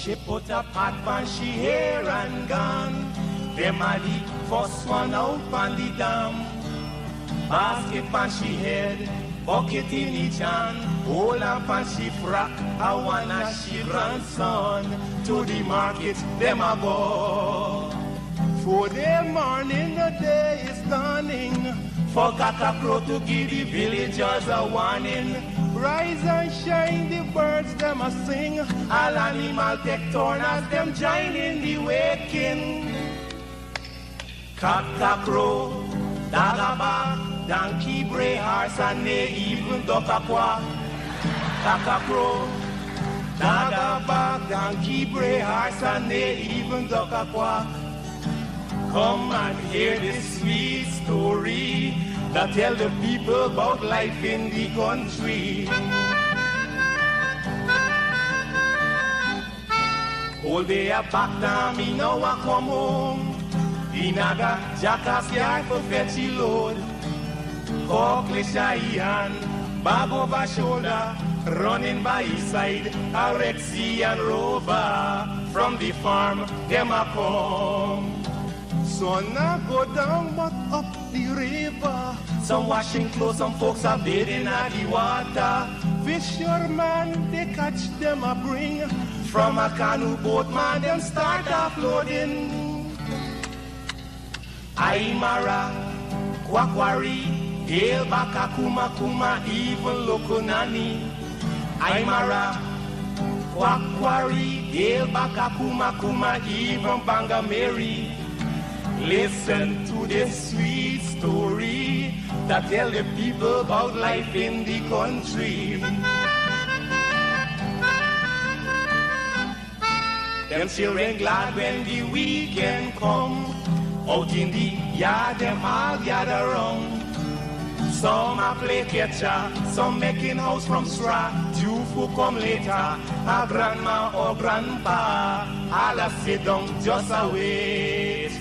She put a pot on she hair and gone. Them a the first one out on the dam. Basket on she head, bucket in each hand. Hold up on she frock, I wanna she grandson. To the market, them a go. For the morning, the day is dawning. For cock-a-crow to give the villagers a warning. Rise and shine, the birds them a sing. All animal take turn as them join in the waking. Cock-a-crow, dog-a-bark, donkey bray, horse and they even duck-a-quack. Cock-a-crow, dog-a-bark, donkey bray, horse and they even duck-a-quack. Come and hear this sweet story that tell the people about life in the country. All day a back down, me now a come home. The naga jackass yard for fetch the load. Cockle shy hand, bag over shoulder, running by his side, a Rexy and Rover. From the farm, them a come. Sun a go down but up the river. Some washing clothes, some folks are bathing at the water. Fisherman, they catch them a bring. From a canoe boat, man, them start offloading. Aymara, Kwakwari, Hail Baka Kuma Kuma, even Lokonani. Aymara, Kwakwari, Hail Baka Kuma Kuma, even Banga Mary. Listen to this sweet story that tell the people about life in the country. Them children glad when the weekend come. Out in the yard, them all gather round. Some a play catcher, some making house from straw. Two who come later, a grandma or grandpa. All a sit down just a wait.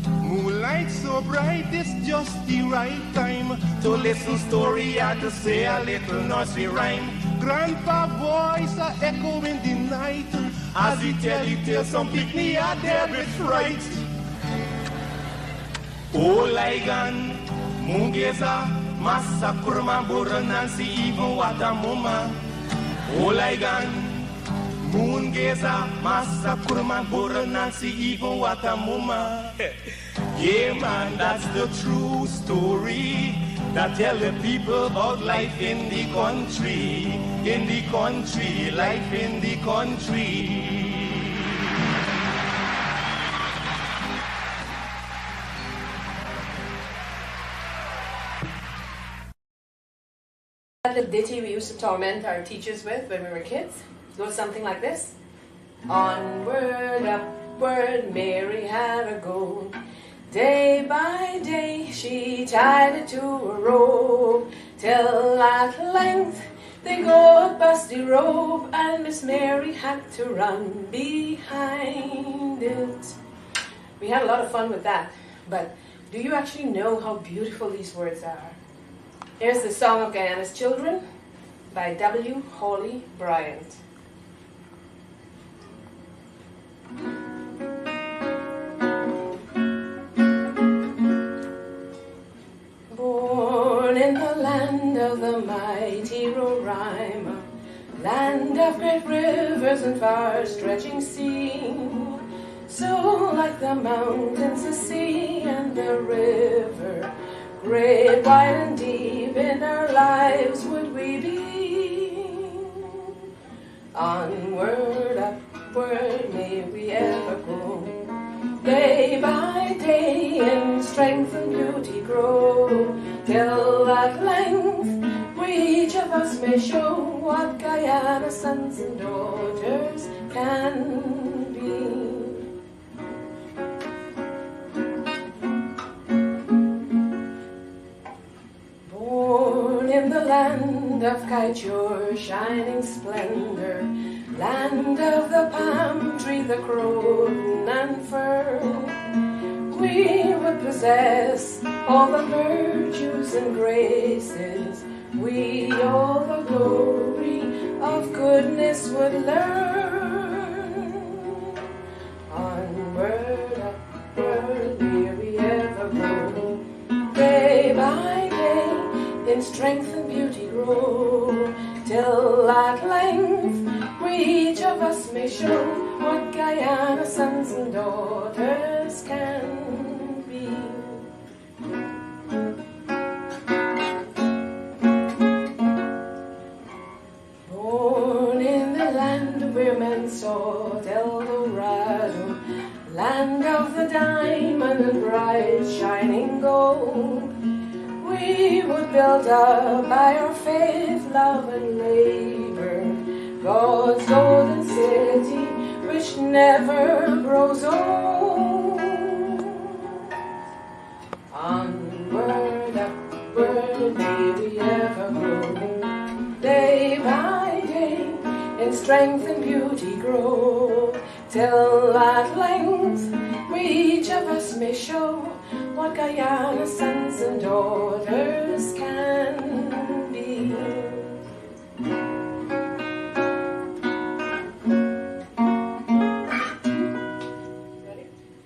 Moonlight so bright, it's just the right time to listen story or to say a little nursery rhyme. Grandpa voice a echo in the night as he tell you tell some picnic a there with fright. Oh Ligan, Mungeza, Massa Kurma Burra Nancy even Watamuma. Oh Ligan, Moongeza, Massa Kurma Burra Nancy even Watamuma. Yeah man, that's the true story that tell the people about life in the country, life in the country. The ditty we used to torment our teachers with when we were kids goes something like this. Onward, upward, Mary had a go. Day by day she tied it to a rope, till at length they got past the rope, and Miss Mary had to run behind it. We had a lot of fun with that, but do you actually know how beautiful these words are? Here's the Song of Guyana's Children by W. Hawley Bryant. Born in the land of the mighty Roraima, land of great rivers and far-stretching sea, so like the mountains, the sea and the river, great, wide and deep in our lives would we be. Onward, upward may we ever go, day by day in strength and beauty grow, till at length we each of us may show what Guyana's sons and daughters can be. In the land of Kaijur, shining splendor, land of the palm tree, the croton and fern, we would possess all the virtues and graces, we all the glory of goodness would learn. Day by day, in strength and beauty grow, till at length we each of us may show what Guyana sons and daughters can be. Born in the land where men sought El Dorado, land of the diamond and bright shining gold, we would build up by our faith, love, and labor God's golden city, which never grows old. Onward, upward, may we ever grow, day by day, in strength and beauty grow, till at length we each of us may show what Guyana sons and daughters can be.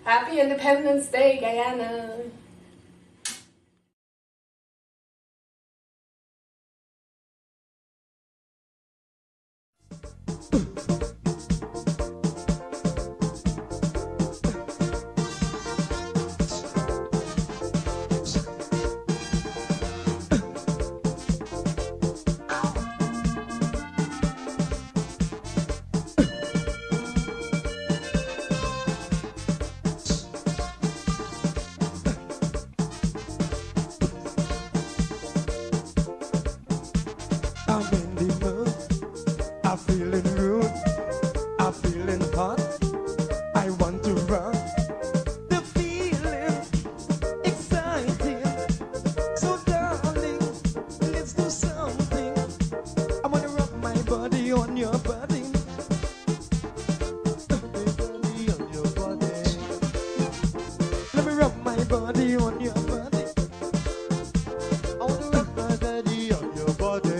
Happy Independence Day, Guyana! I'm in the mood, I'm feeling rude, I'm feeling hot, I want to run. The feeling exciting, so darling, let's do something. I wanna rub my body on your body, body on your body. Let me rub my body on your body. I wanna rub my body on your body.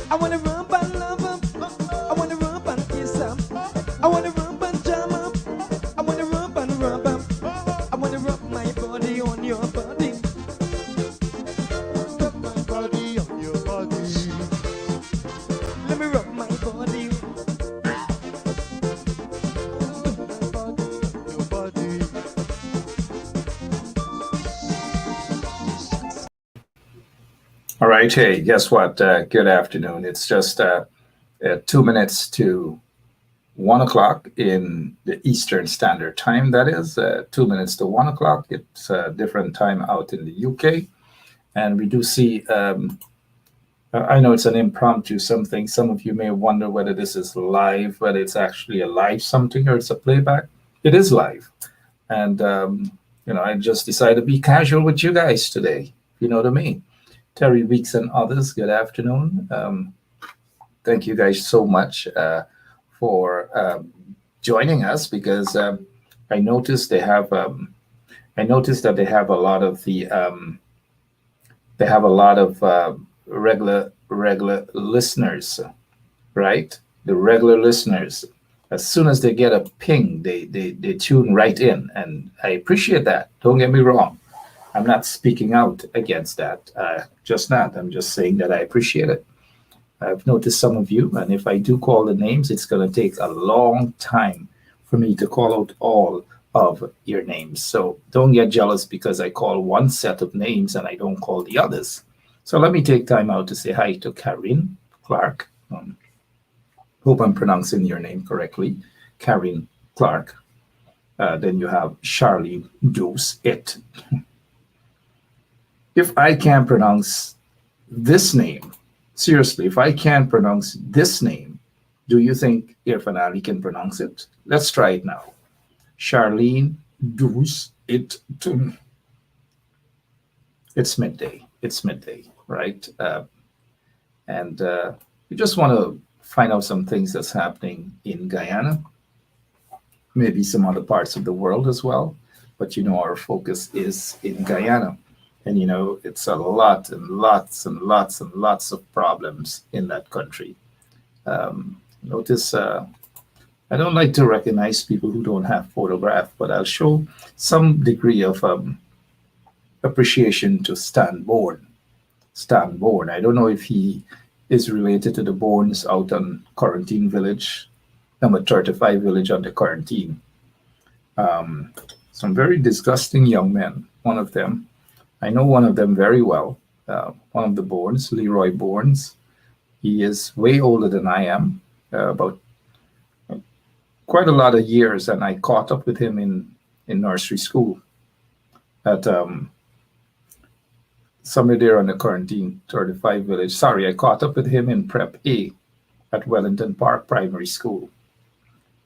I wanna rub and love up, I wanna rub and kiss up, I wanna rub and jam up, I wanna rub and rub up, I wanna rub my body on your body. Rub my body on your body. Let me rub my body. Rub my body on your body. All right. Hey, guess what? Good afternoon. It's just 2 minutes to 1 o'clock in the Eastern Standard Time. That is 2 minutes to 1 o'clock. It's a different time out in the UK. And we do see, I know it's an impromptu something. Some of you may wonder whether this is live, whether it's actually a live something or it's a playback. It is live. And, I just decided to be casual with you guys today. You know what I mean? Terry Weeks and others, good afternoon. Thank you guys so much for joining us, because I noticed they have I noticed that they have a lot of the regular listeners, right? The regular listeners. As soon as they get a ping, they tune right in, and I appreciate that. Don't get me wrong. I'm not speaking out against that, just not. I'm just saying that I appreciate it. I've noticed some of you, and if I do call the names, it's going to take a long time for me to call out all of your names. So don't get jealous because I call one set of names and I don't call the others. So let me take time out to say hi to Karine Clark. Hope I'm pronouncing your name correctly. Karine Clark. Then you have Charlene Deuce It. If I can't pronounce this name, seriously, if I can't pronounce this name, do you think Irfan Ali can pronounce it? Let's try it now. Charlene Deuce It. It's midday. It's midday, right? And we just want to find out some things that's happening in Guyana, maybe some other parts of the world as well. But our focus is in Guyana. And it's a lot and lots and lots and lots of problems in that country. Notice I don't like to recognize people who don't have photograph, but I'll show some degree of appreciation to Stan Bourne. Stan Bourne. I don't know if he is related to the Bournes out on Quarantine Village, number 35 Village on the Quarantine. Some very disgusting young men. One of them, I know one of them very well. One of the Bournes, Leroy Bournes. He is way older than I am, about quite a lot of years, and I caught up with him in nursery school at somewhere there on the Quarantine 35 Village. Sorry, I caught up with him in Prep A at Wellington Park Primary School.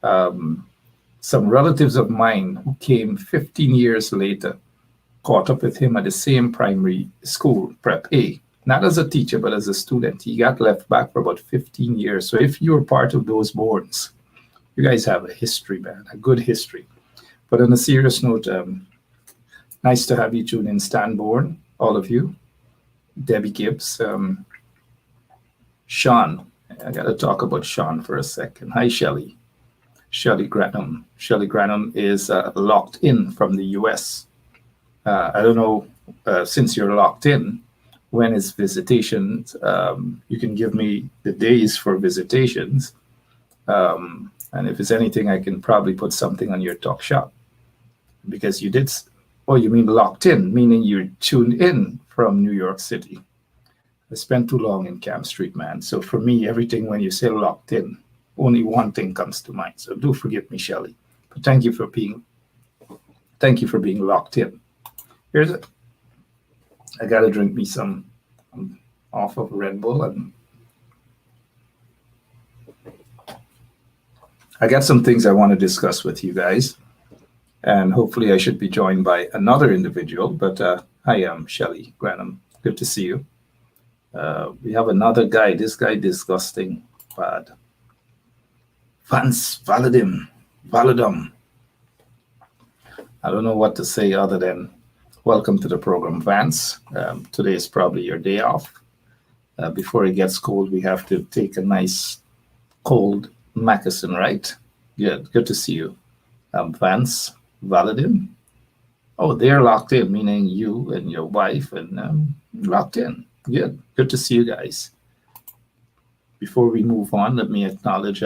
Some relatives of mine who came 15 years later caught up with him at the same primary school, Prep A, not as a teacher, but as a student. He got left back for about 15 years. So if you're part of those Bournes, you guys have a history, man, a good history. But on a serious note, nice to have you tune in, Stan Bourne, all of you. Debbie Gibbs, Sean. I got to talk about Sean for a second. Hi, Shelley. Shelley Granum. Shelley Granum is locked in from the US. I don't know, since you're locked in, when is visitations? You can give me the days for visitations. And if it's anything, I can probably put something on your talk shop. Because you did, oh, you mean locked in, meaning you're tuned in from New York City. I spent too long in Camp Street, man. So for me, everything when you say locked in, only one thing comes to mind. So do forgive me, Shelley. But thank you for being locked in. Here's it. I gotta drink me some off of Red Bull, and I got some things I want to discuss with you guys, and hopefully I should be joined by another individual, but I am Shelley Granum. Good to see you. We have another guy, this guy disgusting, bad. Vance Valadim. I don't know what to say other than welcome to the program, Vance. Today is probably your day off. Before it gets cold, we have to take a nice cold Mackerson, right? Good to see you. Vance Valadim. Oh, they're locked in, meaning you and your wife and locked in. Good to see you guys. Before we move on, let me acknowledge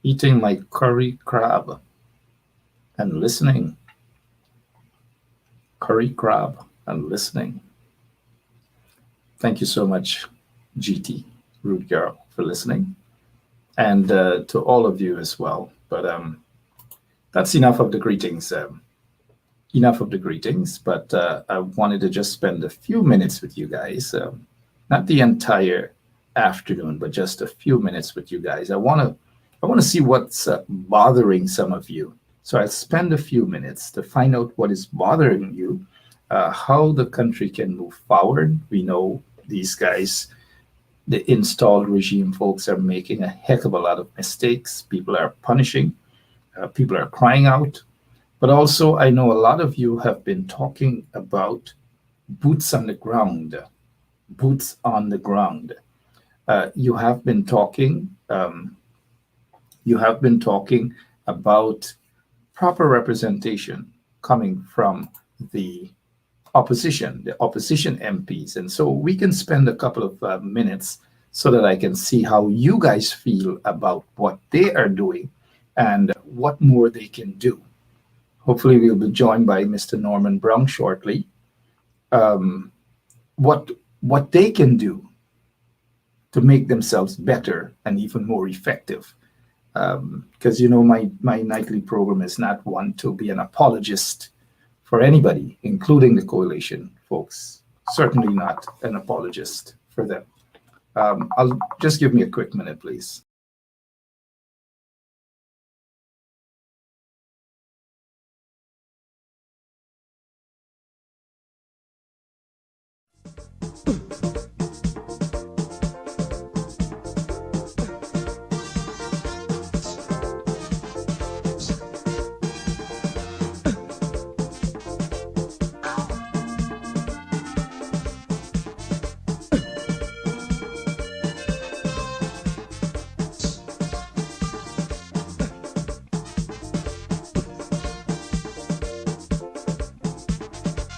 eating my curry crab and listening. Curry crab and listening. Thank you so much, GT, Root Girl, for listening. And to all of you as well. But that's enough of the greetings. But I wanted to just spend a few minutes with you guys. Not the entire afternoon, but just a few minutes with you guys. I want to see what's bothering some of you. So I'll spend a few minutes to find out what is bothering you, how the country can move forward. We know these guys, the installed regime folks, are making a heck of a lot of mistakes. People are punishing. People are crying out. But also, I know a lot of you have been talking about boots on the ground. Boots on the ground. You have been talking about proper representation coming from the opposition MPs. And so we can spend a couple of minutes so that I can see how you guys feel about what they are doing and what more they can do. Hopefully we'll be joined by Mr. Norman Brown shortly. What they can do to make themselves better and even more effective. Because my nightly program is not one to be an apologist for anybody, including the coalition folks. Certainly not an apologist for them. I'll just give me a quick minute, please.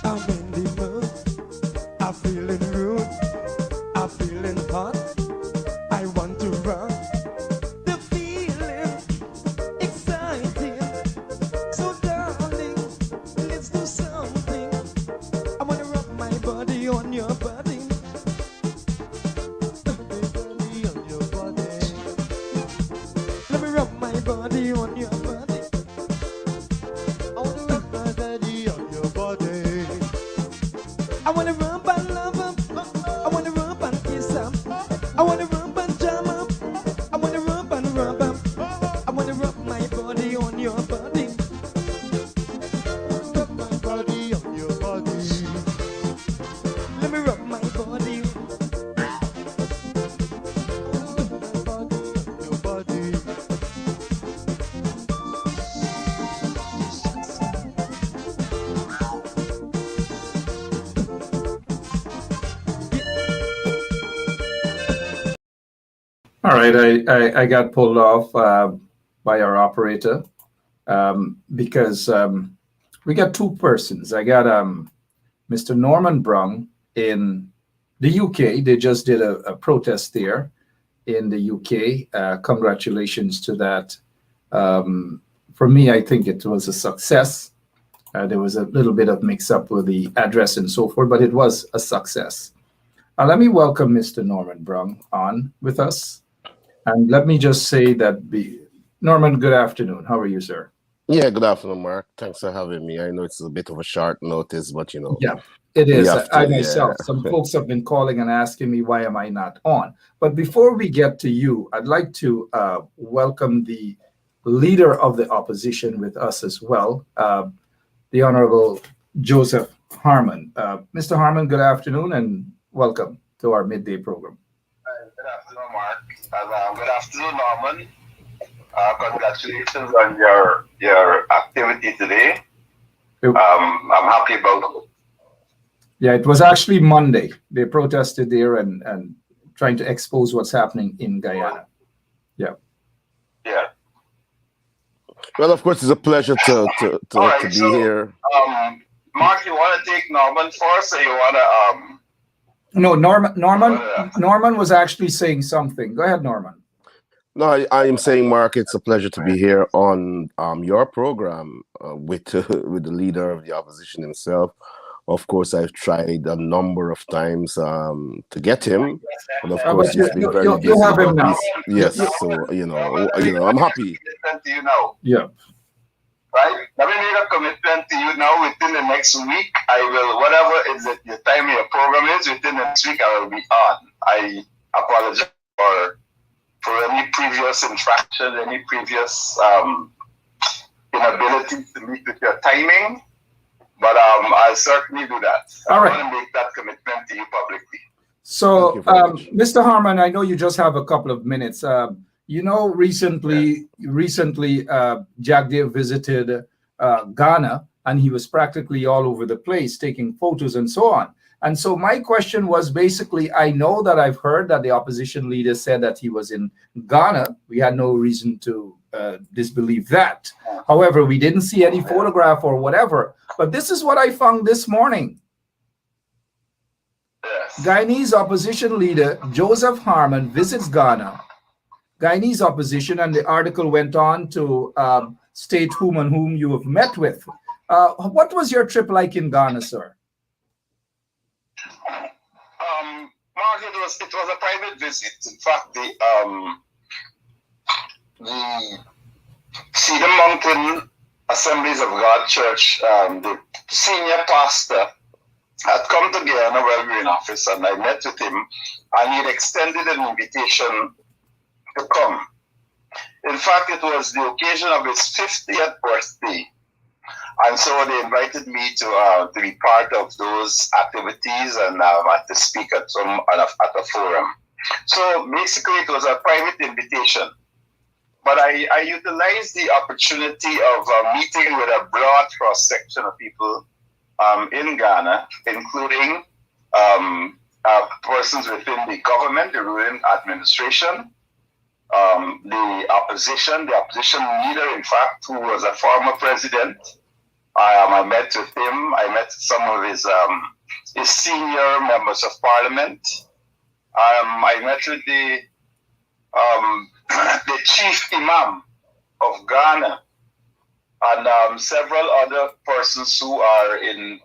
I'm in the I wanna rub and love 'em. I wanna rub and kiss 'em. I wanna rub and jam 'em. I wanna rub and rub 'em. I wanna rub my body on your body. Rub my body on your body. Let me rub my body. Rub my body on your body. All right, I got pulled off by our operator because we got two persons. I got Mr. Norman Brung in the UK. They just did a protest there in the UK. Congratulations to that. For me, I think it was a success. There was a little bit of mix-up with the address and so forth, but it was a success. Let me welcome Mr. Norman Brung on with us. And let me just say that, Norman, good afternoon. How are you, sir? Yeah, good afternoon, Mark. Thanks for having me. I know it's a bit of a short notice, but you know. Yeah, it is. I yeah. myself, some folks have been calling and asking me why am I not on. But before we get to you, I'd like to welcome the leader of the opposition with us as well, the Honorable Joseph Harmon. Mr. Harmon, good afternoon and welcome to our midday program. Good afternoon, Mark. And, good afternoon, Norman. Congratulations on your activity today. I'm happy about it. Yeah, it was actually Monday. They protested there and trying to expose what's happening in Guyana. Yeah. Yeah. Well, of course, it's a pleasure to be here. Mark, you want to take Norman first, or you want to No, Norman was actually saying something. Go ahead, Norman. No, I am saying, Mark, it's a pleasure to be here on your program with the leader of the opposition himself. Of course, I've tried a number of times to get him, but of course he's been very busy. You have him now. Yes, so you know, I'm happy. To you now. Yeah. Right? Let me make a commitment to you now. Within the next week, I will, whatever is the time your program is, within the next week I will be on. I apologize for any previous infraction, any previous inability to meet with your timing. But I'll certainly do that. All right. I want to make that commitment to you publicly. So, Mr. Harmon, I know you just have a couple of minutes. You know, recently, Jack Dave visited Ghana, and he was practically all over the place taking photos and so on. And so my question was basically, I know that I've heard that the opposition leader said that he was in Ghana. We had no reason to disbelieve that. However, we didn't see any photograph or whatever. But this is what I found this morning. Guyanese opposition leader Joseph Harmon visits Ghana. Guyanese opposition, and the article went on to state whom and whom you have met with. What was your trip like in Ghana, sir? Mark, it was a private visit. In fact, the Cedar Mountain Assemblies of God Church, the senior pastor had come to Guyana while we were in office, and I met with him, and he had extended an invitation to come. In fact, it was the occasion of his 50th birthday, and so they invited me to be part of those activities and to speak at a forum. So basically, it was a private invitation. But I utilized the opportunity of meeting with a broad cross-section of people in Ghana, including persons within the government, the ruling administration, the opposition leader, in fact, who was a former president. I met with him. I met some of his senior members of parliament. I met with the chief imam of Ghana, and several other persons who are in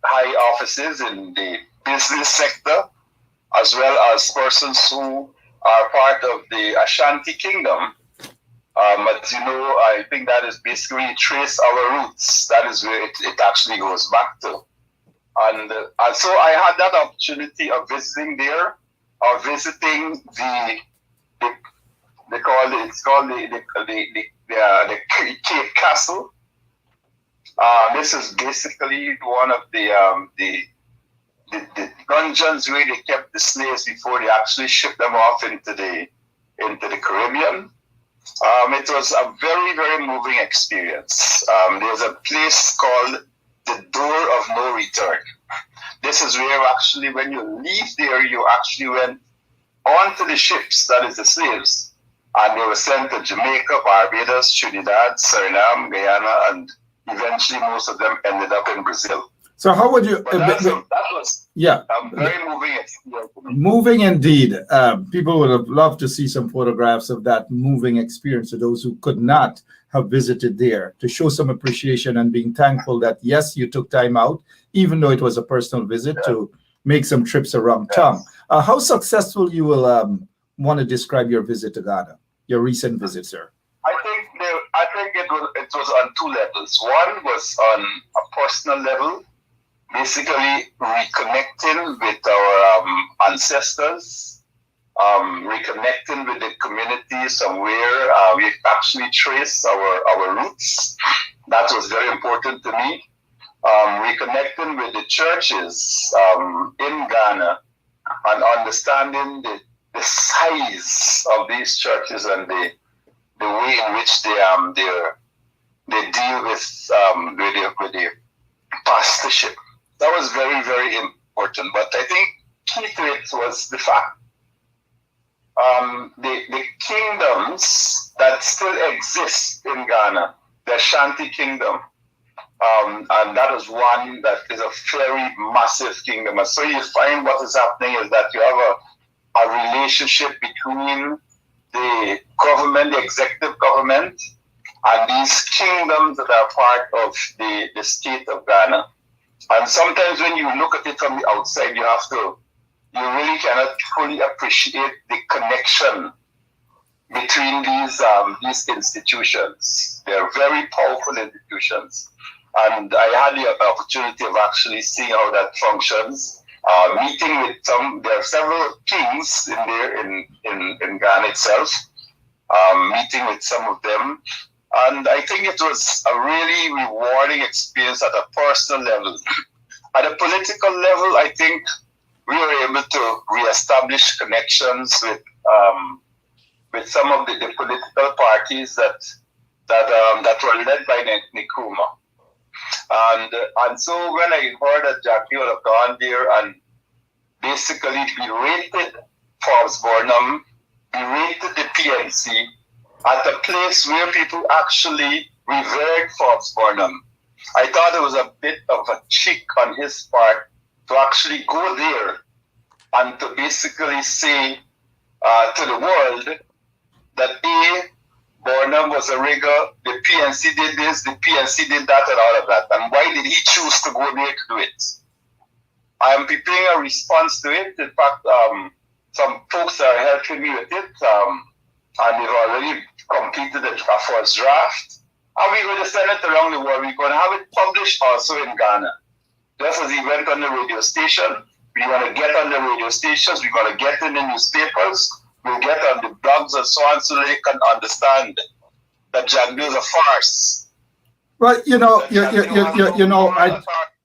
high offices in the business sector, as well as persons who are part of the Ashanti Kingdom. As you know, I think that is basically trace our roots. That is where it actually goes back to. And so I had that opportunity of visiting there, of visiting the they call it, it's called the Cape Castle. This is basically one of the dungeons where they kept the slaves before they actually shipped them off into the Caribbean. It was a very, very moving experience. There's a place called the Door of No Return. This is where actually when you leave there, you actually went onto the ships, that is the slaves, and they were sent to Jamaica, Barbados, Trinidad, Suriname, Guyana, and eventually most of them ended up in Brazil. So how would you? But that was yeah, a very moving experience. Moving indeed. People would have loved to see some photographs of that moving experience to those who could not have visited there, to show some appreciation and being thankful that yes, you took time out, even though it was a personal visit, to make some trips around town. How successful you will want to describe your visit to Ghana, your recent visit, sir? I think it was on two levels. One was on a personal level, basically reconnecting with our ancestors, reconnecting with the community somewhere. We actually traced our roots. That was very important to me. Reconnecting with the churches in Ghana and understanding the size of these churches and the way in which they deal with the pastorship. That was very, very important. But I think key to it was the fact the kingdoms that still exist in Ghana, the Ashanti Kingdom, and that is one that is a very massive kingdom. And so you find what is happening is that you have a relationship between the government, the executive government, and these kingdoms that are part of the state of Ghana. And sometimes when you look at it from the outside, you really cannot fully appreciate the connection between these institutions. They're very powerful institutions. And I had the opportunity of actually seeing how that functions. Meeting with there are several kings in there in Ghana itself, meeting with some of them. And I think it was a really rewarding experience at a personal level. At a political level, I think we were able to reestablish connections with some of the political parties that were led by Nkrumah. And so when I heard that Jackie would have gone there and basically berated Forbes Burnham, berated the PNC at a place where people actually revered Forbes Burnham, I thought it was a bit of a cheek on his part to actually go there and to basically say to the world that Burnham was a rigger, the PNC did this, the PNC did that, and all of that. And why did he choose to go there to do it? I am preparing a response to it. In fact, some folks are helping me with it, and they've already completed a first draft. And we're going to send it around the world. We're going to have it published also in Ghana. Just as he went on the radio station, we're going to get on the radio stations, we're going to get in the newspapers, we'll get on the blogs and so on, so they can understand that Jagdu is a farce. Well,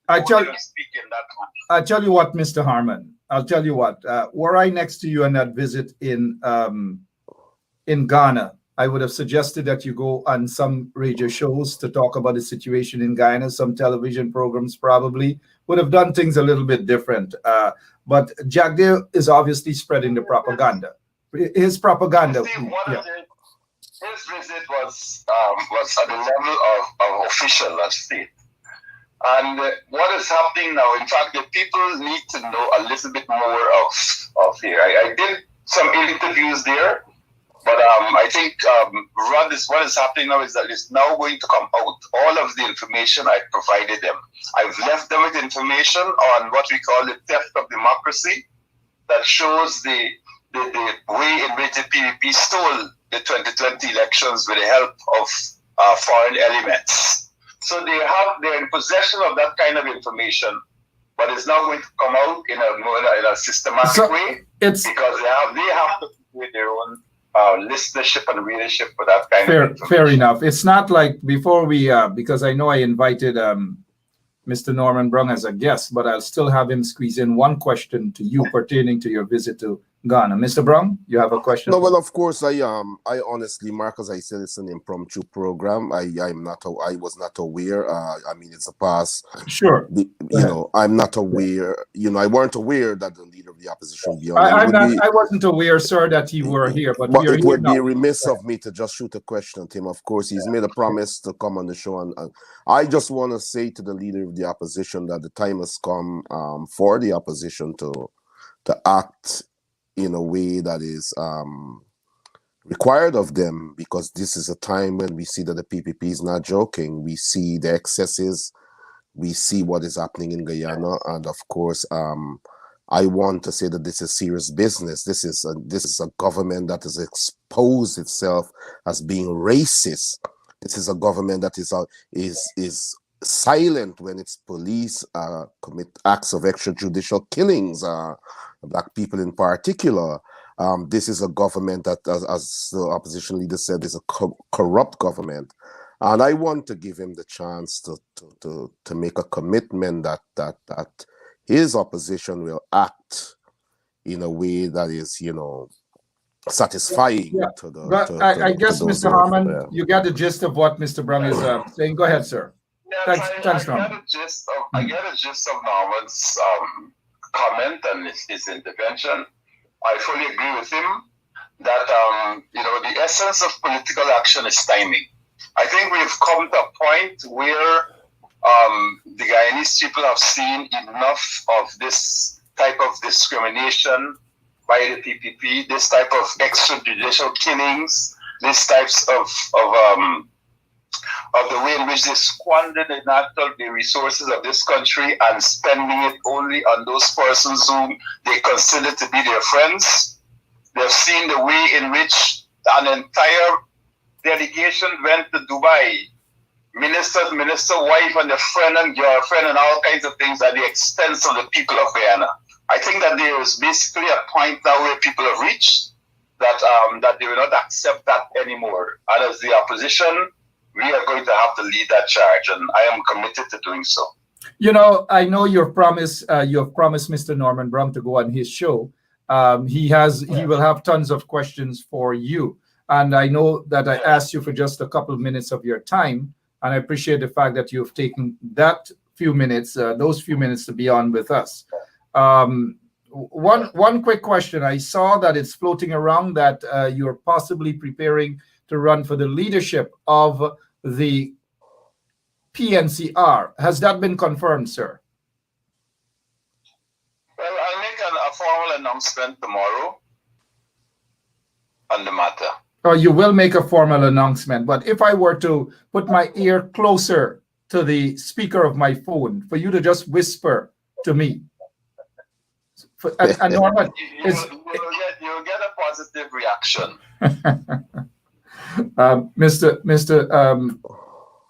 I tell you what, Mr. Harmon. I'll tell you what. Were I next to you on that visit in Ghana, I would have suggested that you go on some radio shows to talk about the situation in Ghana. Some television programs probably would have done things a little bit different. But Jagdu is obviously spreading the propaganda. His propaganda. His visit was at the level of official state. And what is happening now, in fact, the people need to know a little bit more of here. I did some interviews there, but I think what is happening now is that it's now going to come out, all of the information I provided them. I've left them with information on what we call the theft of democracy that shows the way in which the PPP stole the 2020 elections with the help of foreign elements. So they're in possession of that kind of information. but it's not going to come out in a systematic way because they have to with their own listenership and readership for that kind of information. Fair enough. It's not like before we because I know I invited Mr. Norman Brung as a guest, but I'll still have him squeeze in one question to you pertaining to your visit to Ghana. Mr. Brung, you have a question? No, well, of course, I honestly, Mark, as I said, it's an impromptu program. I was not aware. I mean, it's a pass. Sure. You know, I'm not aware. You know, I weren't aware that the leader of the opposition would be on. I wasn't aware, sir, that you were here, but it would be remiss of me to just shoot a question at him. Of course, he's made a promise to come on the show, and I just want to say to the leader of the opposition that the time has come for the opposition to act in a way that is required of them, because this is a time when we see that the PPP is not joking. We see the excesses, we see what is happening in Guyana, and of course, I want to say that this is serious business. This is a government that has exposed itself as being racist. This is a government that is silent when its police commit acts of extrajudicial killings. Black people in particular. This is a government that, as the opposition leader said, is a corrupt government, and I want to give him the chance to make a commitment that his opposition will act in a way that is, you know, satisfying to the. But I guess, Mr. Harmon, you got the gist of what Mr. Brung is saying. Go ahead, sir. Yes, I get a gist of Norman's comment and his intervention. I fully agree with him that you know, the essence of political action is timing. I think we've come to a point where the Guyanese people have seen enough of this type of discrimination by the PPP, this type of extrajudicial killings, these types of the way in which they squander the resources of this country and spending it only on those persons whom they consider to be their friends. They've seen the way in which an entire delegation went to Dubai, minister, wife, and their friend and girlfriend, and all kinds of things at the expense of the people of Guyana. I think that there is basically a point now where people have reached that they will not accept that anymore. And as the opposition, we are going to have to lead that charge, and I am committed to doing so. You know, I know you have promised Mr. Norman Brung to go on his show. He will have tons of questions for you, and I know that I asked you for just a couple of minutes of your time, and I appreciate the fact that you have taken that few minutes, those few minutes, to be on with us. One quick question: I saw that it's floating around that you're possibly preparing to run for the leadership of the PNCR. Has that been confirmed, sir? Well, I'll make a formal announcement tomorrow on the matter. Oh, you will make a formal announcement, but if I were to put my ear closer to the speaker of my phone for you to just whisper to me, and Norman, you'll get a positive reaction.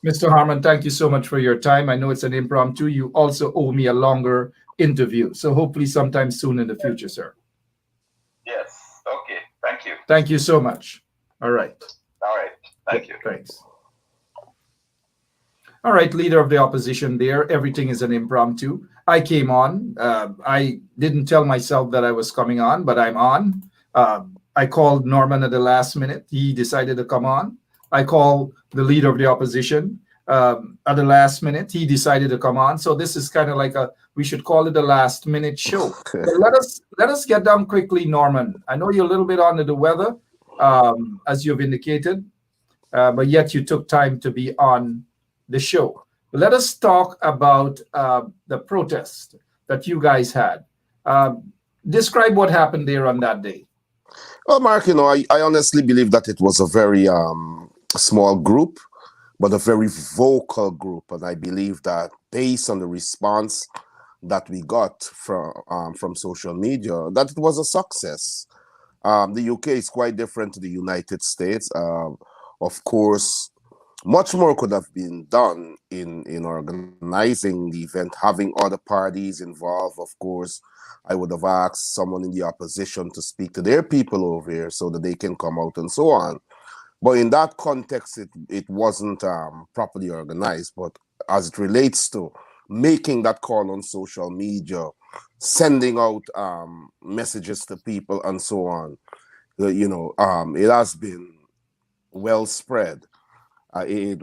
Mr. Harmon, thank you so much for your time. I know it's an impromptu. You also owe me a longer interview, so hopefully sometime soon in the future, sir. Yes. Okay. Thank you. Thank you so much. All right. All right. Thank you. Thanks. All right, leader of the opposition there. Everything is an impromptu. I came on. I didn't tell myself that I was coming on, but I'm on. I called Norman at the last minute. He decided to come on. I called the leader of the opposition at the last minute. He decided to come on. So this is kind of like we should call it a last minute show. Let us get down quickly, Norman. I know you're a little bit under the weather, as you've indicated, but yet you took time to be on the show. Let us talk about the protest that you guys had. Describe what happened there on that day. Well, Mark, you know, I honestly believe that it was a very small group, but a very vocal group. And I believe that based on the response that we got from social media, that it was a success. The UK is quite different to the United States. Of course, much more could have been done in organizing the event, having other parties involved. Of course, I would have asked someone in the opposition to speak to their people over here so that they can come out and so on. But in that context, it wasn't properly organized. But as it relates to making that call on social media, sending out messages to people and so on, it has been well spread. We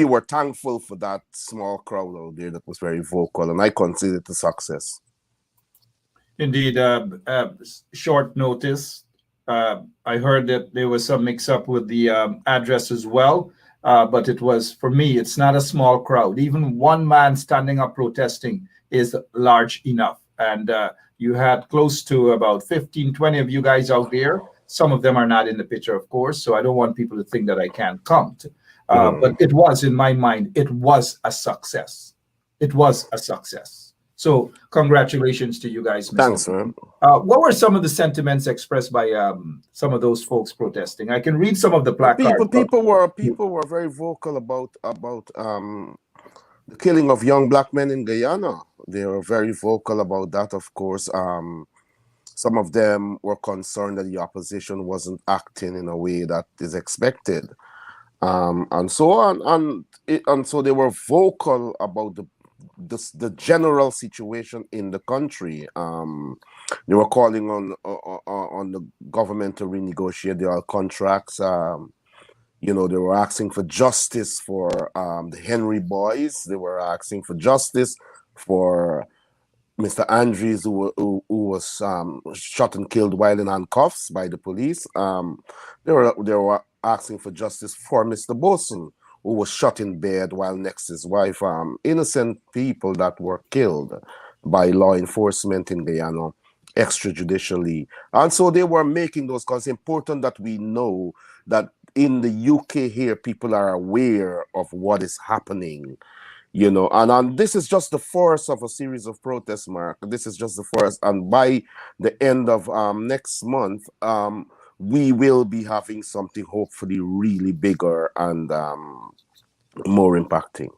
were thankful for that small crowd out there that was very vocal, and I consider it a success. Indeed, short notice. I heard that there was some mix-up with the address as well, but it was, for me, it's not a small crowd. Even one man standing up protesting is large enough. And you had close to about 15, 20 of you guys out there. Some of them are not in the picture, of course, so I don't want people to think that I can't count. But it was, in my mind, it was a success. It was a success. So congratulations to you guys. Thanks, man. What were some of the sentiments expressed by some of those folks protesting? I can read some of the placards. People were very vocal about the killing of young black men in Guyana. They were very vocal about that, of course. Some of them were concerned that the opposition wasn't acting in a way that is expected, and so on. And so they were vocal about the general situation in the country. They were calling on the government to renegotiate their contracts. They were asking for justice for the Henry boys. They were asking for justice for Mr. Andrews, who was shot and killed while in handcuffs by the police. They were asking for justice for Mr. Boson, who was shot in bed while next to his wife. Innocent people that were killed by law enforcement in Guyana extrajudicially. And so they were making those calls. It's important that we know that in the UK here, people are aware of what is happening. And this is just the first of a series of protests, Mark. This is just the first. And by the end of next month, we will be having something hopefully really bigger and more impacting.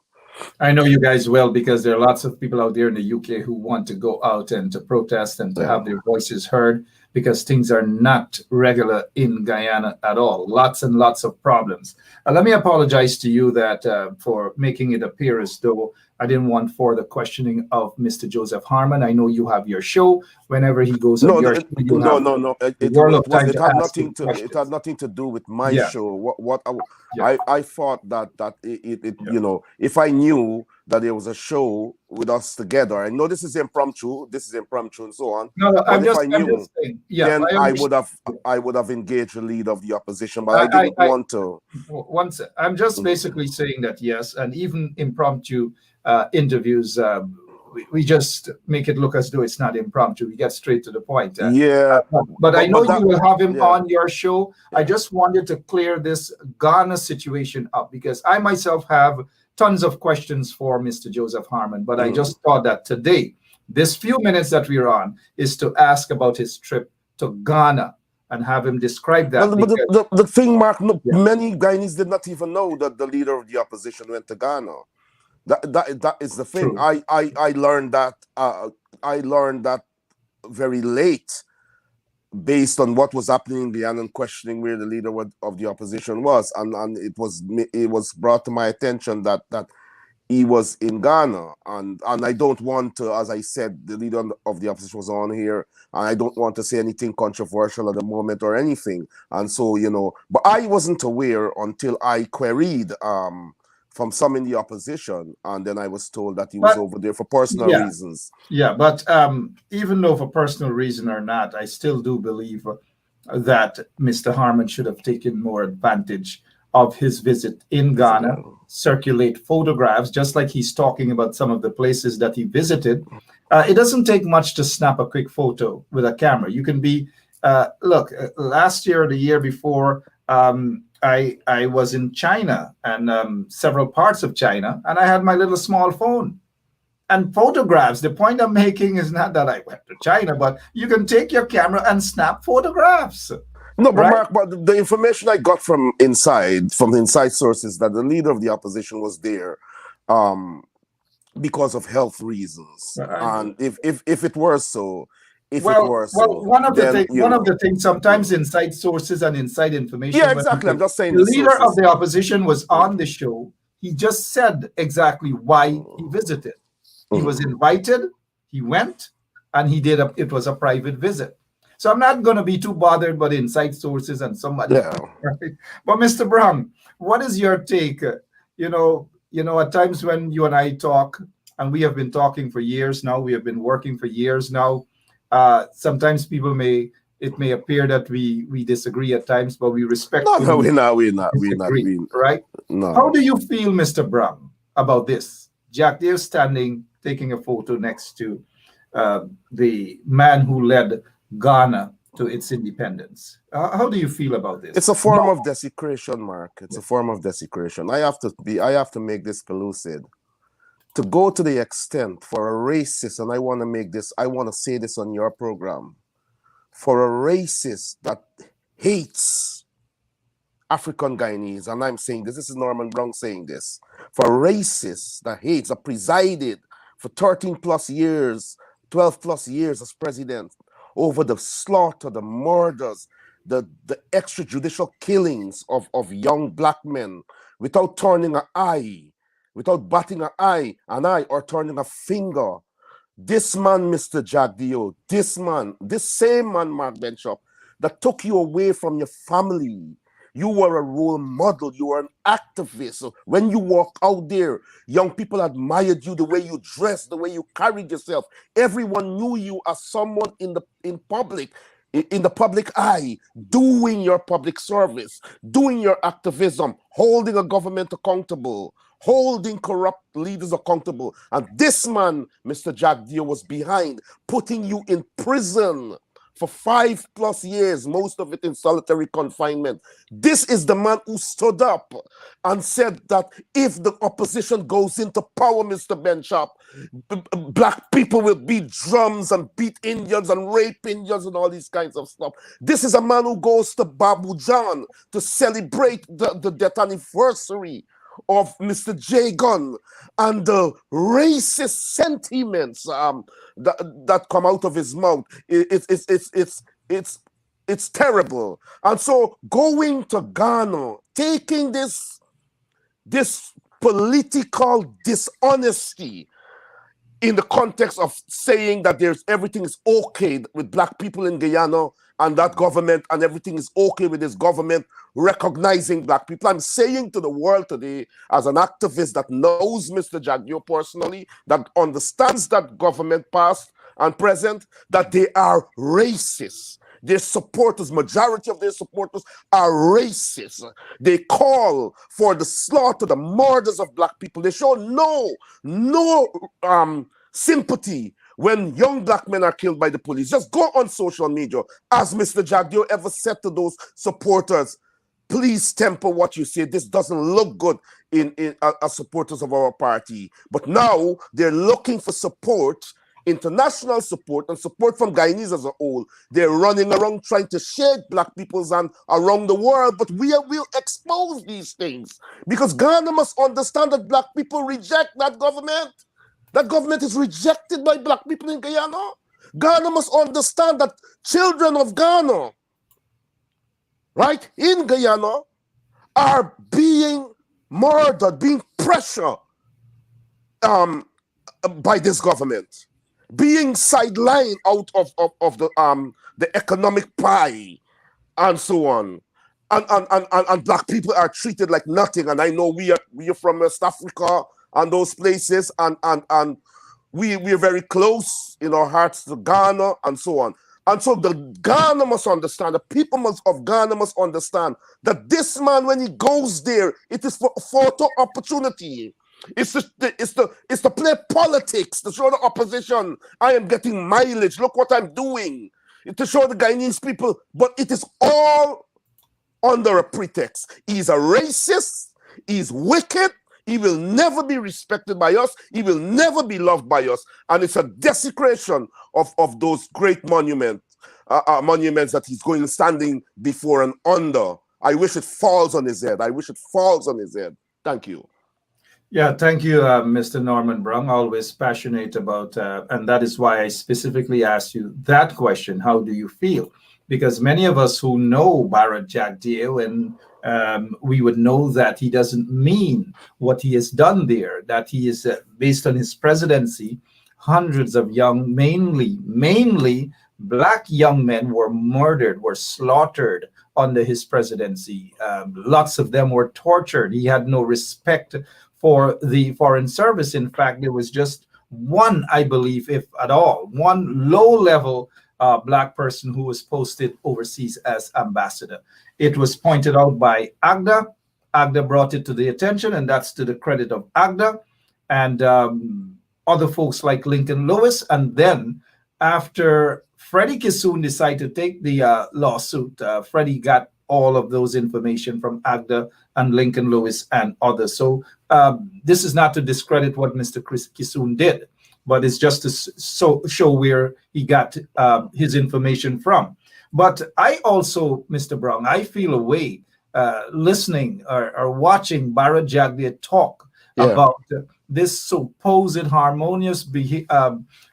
I know you guys well, because there are lots of people out there in the UK who want to go out and to protest and to have their voices heard, because things are not regular in Guyana at all. Lots and lots of problems. Let me apologize to you that for making it appear as though I didn't want for the questioning of Mr. Joseph Harmon. I know you have your show. Whenever he goes on your show, no. It had nothing to do with my show. I thought that if I knew that there was a show with us together, I know this is impromptu and so on. I'm just saying. Then I would have engaged the leader of the opposition, but I didn't want to. I'm just basically saying that yes, and even impromptu interviews, we just make it look as though it's not impromptu. We get straight to the point. But I know you will have him on your show. I just wanted to clear this Ghana situation up, because I myself have tons of questions for Mr. Joseph Harmon, but I just thought that today, this few minutes that we're on, is to ask about his trip to Ghana and have him describe that. But the thing, Mark, many Guyanese did not even know that the leader of the opposition went to Ghana. That is the thing. True. I learned that very late, based on what was happening in Guyana and questioning where the leader of the opposition was, and it was brought to my attention that he was in Ghana, and I don't want to, as I said, the leader of the opposition was on here, and I don't want to say anything controversial at the moment or anything, and so but I wasn't aware until I queried from some in the opposition, and then I was told that he was over there for personal reasons. Yeah, but even though for personal reason or not, I still do believe that Mr. Harmon should have taken more advantage of his visit in Ghana, circulate photographs, just like he's talking about some of the places that he visited. It doesn't take much to snap a quick photo with a camera. You can be, last year or the year before, I was in China and several parts of China, and I had my little small phone and photographs. The point I'm making is not that I went to China, but you can take your camera and snap photographs. No, but right? Mark, but the information I got from inside sources, that the leader of the opposition was there, um, because of health reasons. And if it were so, One of the then things sometimes inside sources and inside information. yeah, When exactly. I'm just saying the the leader of sources. the opposition was on the show, he just said exactly why he visited. He was invited, he went, and it was a private visit. So I'm not going to be too bothered by the inside sources and somebody. Yeah. Right? But Mr. Brown, what is your take? At times when you and I talk, and we have been talking for years now, we have been working for years now. Sometimes it may appear that we disagree at times, but we respectfully No, we're not. disagree, right? No. How do you feel, Mr. Brown, about this? Jack Dale standing, taking a photo next to the man who led Ghana to its independence. How do you feel about this? It's a form of desecration, Mark. It's a form of desecration. I have to make this pellucid. To go to the extent for a racist, and I want to say this on your program, for a racist that hates African Guyanese, and I'm saying this is Norman Brown saying this, for a racist that hates, that presided for 13 plus years, 12 plus years as president over the slaughter, the murders, the extrajudicial killings of young black men without turning an eye, without batting an eye or turning a finger. This man, Mr. Jagdeo, this same man, Mark Benchop, that took you away from your family. You were a role model. You were an activist. So when you walk out there, young people admired you, the way you dressed, the way you carried yourself. Everyone knew you as someone in the public eye, doing your public service, doing your activism, holding a government accountable, holding corrupt leaders accountable. And this man, Mr. Jagdeo, was behind putting you in prison for 5+ years, most of it in solitary confinement. This is the man who stood up and said that if the opposition goes into power, Mr. Benchop, black people will beat drums and beat Indians and rape Indians and all these kinds of stuff. This is a man who goes to Babu John to celebrate the death anniversary of Mr. J. Gunn, and the racist sentiments that come out of his mouth. It's terrible. And so going to Ghana, taking this political dishonesty in the context of saying that everything is okay with black people in Guyana and that government, and everything is okay with this government recognizing black people. I'm saying to the world today, as an activist that knows Mr. Jagdeo personally, that understands that government past and present, that they are racist. Their supporters, majority of their supporters are racist. They call for the slaughter, the murders of black people. They show no sympathy when young black men are killed by the police. Just go on social media. As Mr. Jagdeo ever said to those supporters, please temper what you say. This doesn't look good as supporters of our party. But now they're looking for support, international support, and support from Guyanese as a whole. They're running around trying to shake black people's hand around the world, but we will expose these things, because Ghana must understand that black people reject that government. That government is rejected by black people in Guyana. Ghana must understand that children of Ghana, right, in Guyana, are being murdered, being pressured by this government, being sidelined out of the economic pie, and so on. And black people are treated like nothing. And I know we are from West Africa and those places, and we're very close in our hearts to Ghana and so on. And so the Ghana must understand, the people of Ghana must understand that this man, when he goes there, it is for photo opportunity. It's to play politics, to show the opposition, I am getting mileage, look what I'm doing. To show the Guyanese people, but it is all under a pretext. He's a racist, he's wicked, he will never be respected by us, he will never be loved by us, and it's a desecration of those great monuments. monuments that he's going standing before and under. I wish it falls on his head. I wish it falls on his head. Thank you. Yeah, thank you, Mr. Norman Brung. Always passionate about, and that is why I specifically asked you that question. How do you feel? Because many of us who know Bharat Jagdeo, and we would know that he doesn't mean what he has done there, that he is, based on his presidency, hundreds of young, mainly black young men were murdered, were slaughtered under his presidency. Lots of them were tortured. He had no respect for the foreign service. In fact, there was just one, I believe, if at all, one low-level black person who was posted overseas as ambassador. It was pointed out by Agda. Agda brought it to the attention, and that's to the credit of Agda and other folks like Lincoln Lewis. And then after Freddie Kissoon decided to take the lawsuit, Freddie got all of those information from Agda and Lincoln Lewis and others. So this is not to discredit what Mr. Kissoon did, but it's just to show where he got his information from. But I also, Mr. Brown, I feel a way listening or watching Bharat Jagdeo talk about this supposed harmonious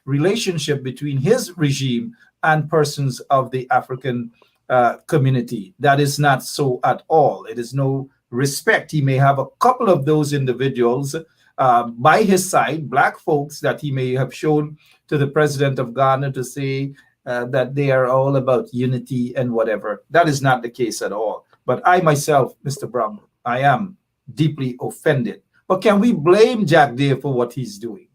relationship between his regime and persons of the African community. That is not so at all. It is no respect. He may have a couple of those individuals by his side, black folks that he may have shown to the president of Ghana to say that they are all about unity and whatever. That is not the case at all. But I myself, Mr. Brown, I am deeply offended. But can we blame Jagdeo for what he's doing?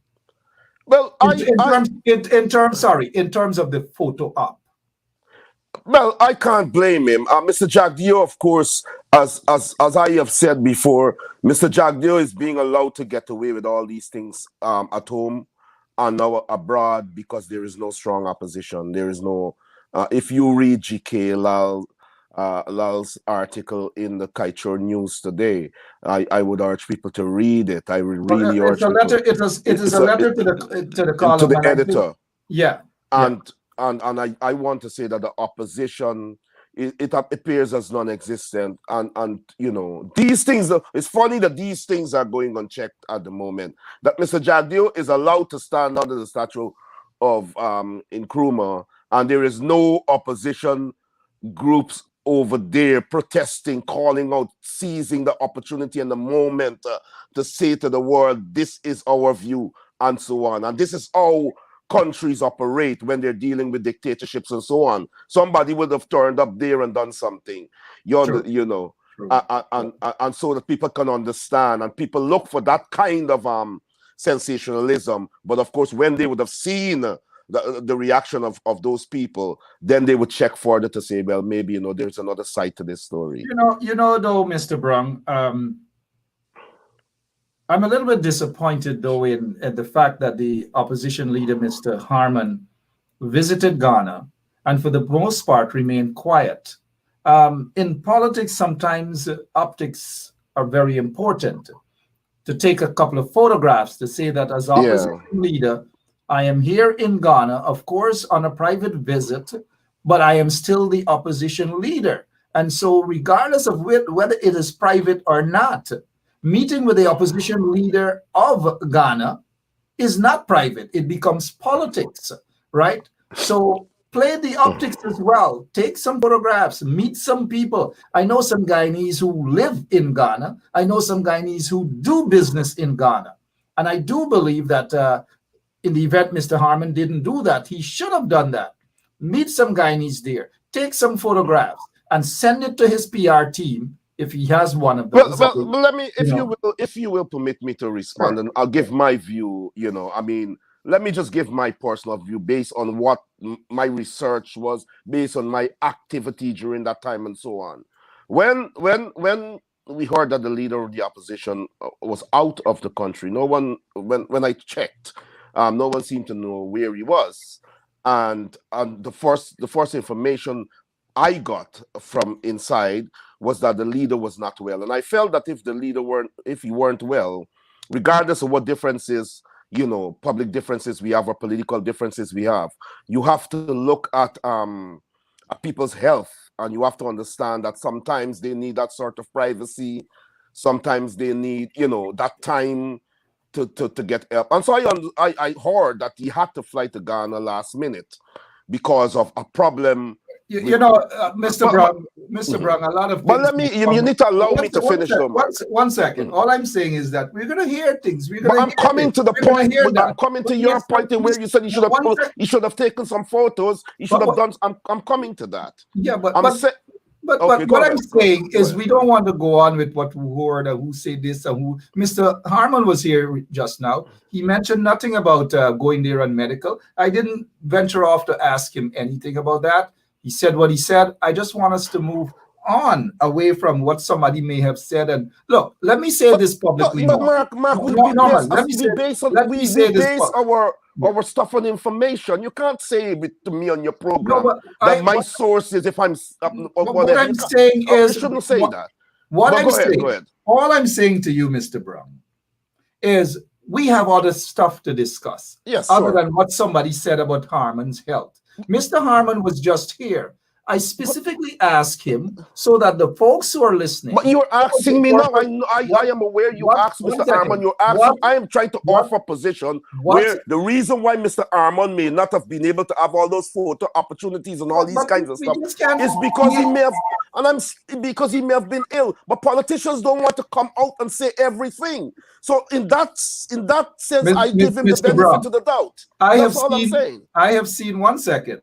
Well, in terms of the photo op. Well, I can't blame him. Mr. Jagdeo, of course, as I have said before, Mr. Jagdeo is being allowed to get away with all these things at home and now abroad because there is no strong opposition. There is no. If you read G.K. Lal's article in the Kaichor News today, I would urge people to read it. I would really urge people. It is a letter to the column, to the editor. Yeah. And I want to say that the opposition, it appears as non-existent, and you know, these things, it's funny that these things are going unchecked at the moment. That Mr. Jagdeo is allowed to stand under the statue of Nkrumah, and there is no opposition groups over there protesting, calling out, seizing the opportunity and the moment to say to the world, this is our view, and so on. And this is how countries operate when they're dealing with dictatorships and so on. Somebody would have turned up there and done something, you know, and so that people can understand, and people look for that kind of sensationalism. But of course, when they would have seen the reaction of those people, then they would check further to say, well, maybe, you know, there's another side to this story. You know, though, Mr. Brung, I'm a little bit disappointed, though, in the fact that the opposition leader, Mr. Harman, visited Ghana and for the most part remained quiet. In politics, sometimes optics are very important. To take a couple of photographs to say that as opposition leader, I am here in Ghana, of course, on a private visit, but I am still the opposition leader. And so regardless of whether it is private or not, meeting with the opposition leader of Ghana is not private. It becomes politics, right? So play the optics as well. Take some photographs, meet some people. I know some Guyanese who live in Ghana. I know some Guyanese who do business in Ghana. And I do believe that in the event Mr. Harman didn't do that, he should have done that. Meet some Guyanese there, take some photographs, and send it to his PR team if he has one of those. Well, let me, if you will permit me to respond, and I'll give my view. You know, I mean, let me just give my personal view based on what my research was, based on my activity during that time, and so on. When we heard that the leader of the opposition was out of the country, no one, when I checked, no one seemed to know where he was, and the first information I got from inside was that the leader was not well, and I felt that if he weren't well, regardless of what differences, you know, public differences we have or political differences we have, you have to look at people's health, and you have to understand that sometimes they need that sort of privacy, sometimes they need, you know, that time to get help. And so I heard that he had to fly to Ghana last minute because of a problem. You know, Mr. Brown, a lot of things. But let me, you need to allow me to finish, though, Mark. One second. All I'm saying is that we're going to hear things. But I'm coming to the point. I'm coming to your point in where you said you should have taken some photos. You should have done. I'm coming to that. Yeah, but what I'm saying is we don't want to go on with what who heard or who said this and who. Mr. Harmon was here just now. He mentioned nothing about going there on medical. I didn't venture off to ask him anything about that. He said what he said. I just want us to move on away from what somebody may have said. And look, let me say this publicly. But Mark, we base our stuff on information. You can't say it to me on your program my sources. If I'm what I'm saying is, you shouldn't say that. All I'm saying to you, Mr. Brown, is we have other stuff to discuss. Yes, other than what somebody said about Harmon's health. Mr. Harmon was just here. I specifically asked him so that the folks who are listening. But you're asking me now. I am aware you asked Mr. Harmon. You're asking. I am trying to offer a position where the reason why Mr. Harmon may not have been able to have all those photo opportunities and all these kinds of stuff is because he may have, because he may have been ill. But politicians don't want to come out and say everything. So in that sense, I give him the benefit of the doubt. That's all I'm saying. I have seen 1 second.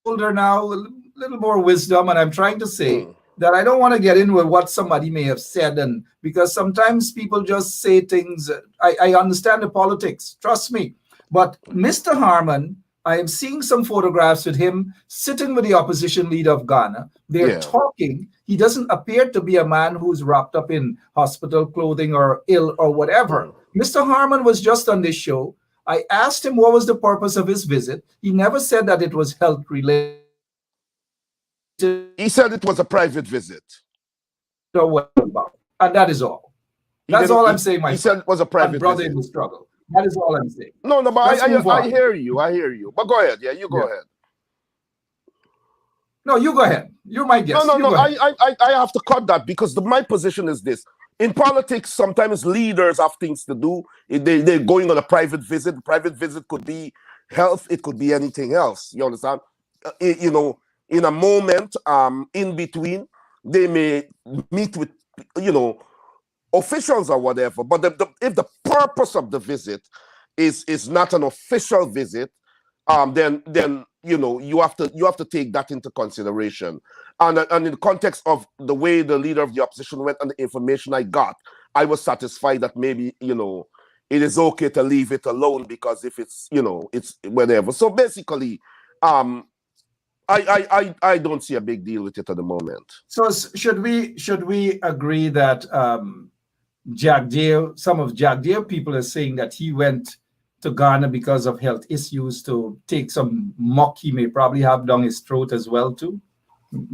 Older now, a little more wisdom, and I'm trying to say that I don't want to get in with what somebody may have said, and because sometimes people just say things. I understand the politics, trust me. But Mr. Harmon, I am seeing some photographs with him sitting with the opposition leader of Ghana. They're talking. He doesn't appear to be a man who's wrapped up in hospital clothing or ill or whatever. Mr. Harmon was just on this show. I asked him what was the purpose of his visit. He never said that it was health related. He said it was a private visit. And that is all. That's all I'm saying, my He said it was a private brother visit. in the struggle. That is all I'm saying. No, but I hear you. I hear you. But go ahead. Yeah, you go ahead. No, you go ahead. You're my guest. No. I have to cut that because my position is this. In politics, sometimes leaders have things to do. They're going on a private visit. The private visit could be health. It could be anything else. You understand? You know, in a moment, in between, they may meet with, you know, officials or whatever. But if the purpose of the visit is not an official visit, then you know you have to take that into consideration. And in the context of the way the leader of the opposition went and the information I got, I was satisfied that maybe, you know, it is okay to leave it alone because if it's, you know, it's whatever. So basically, I don't see a big deal with it at the moment. So should we agree that some of Jagdeo people are saying that he went to Ghana because of health issues to take some muck he may probably have down his throat as well too?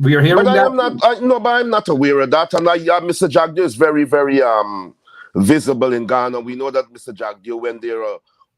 We are hearing that. But I'm not aware of that. And Mr. Jagdeo is very, very visible in Ghana. We know that Mr. Jagdeo went there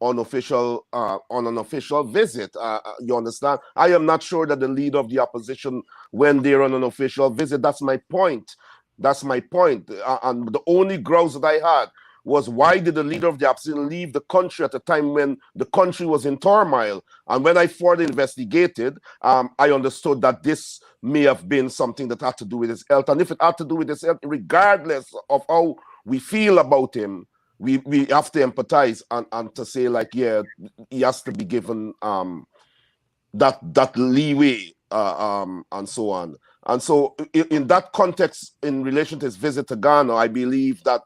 on an official visit. You understand? I am not sure that the leader of the opposition went there on an official visit. That's my point. And the only grounds that I had was why did the leader of the opposition leave the country at a time when the country was in turmoil? And when I further investigated, I understood that this may have been something that had to do with his health. And if it had to do with his health, regardless of how we feel about him, we have to empathize and to say, like, yeah, he has to be given that leeway and so on. And so in that context, in relation to his visit to Ghana, I believe that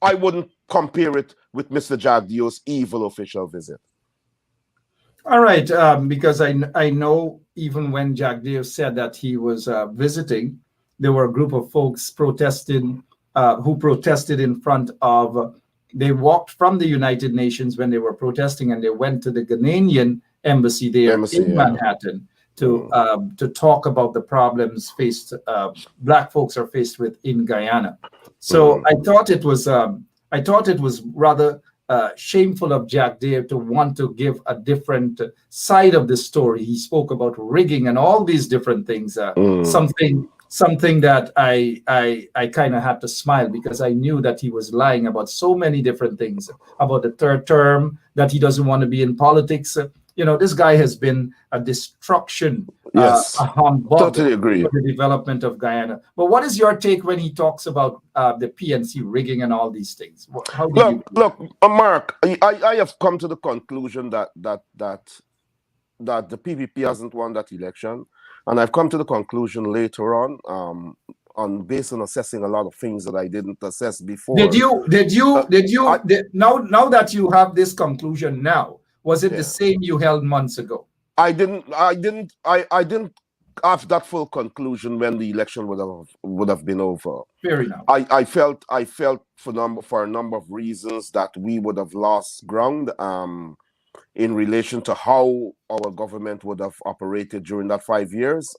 I wouldn't compare it with Mr. Jagdeo's evil official visit. All right, because I know even when Jagdeo said that he was visiting, there were a group of folks protesting who protested in front of. They walked from the United Nations when they were protesting, and they went to the Ghanaian embassy there in Manhattan to talk about the problems Black folks are faced with in Guyana. So I thought it was rather shameful of Jack Dave to want to give a different side of the story. He spoke about rigging and all these different things. Something that I kind of had to smile, because I knew that he was lying about so many different things, about the third term, that he doesn't want to be in politics. This guy has been a destruction, Yes, a humbug totally agree. for the development of Guyana. But what is your take when he talks about the PNC rigging and all these things? How do you? Look, Mark, I have come to the conclusion that the PPP hasn't won that election, and I've come to the conclusion later on based on assessing a lot of things that I didn't assess before. Now that you have this conclusion now, was it the same you held months ago? I didn't have that full conclusion when the election would have been over. Fair enough. I felt for a number of reasons that we would have lost ground in relation to how our government would have operated during that 5 years.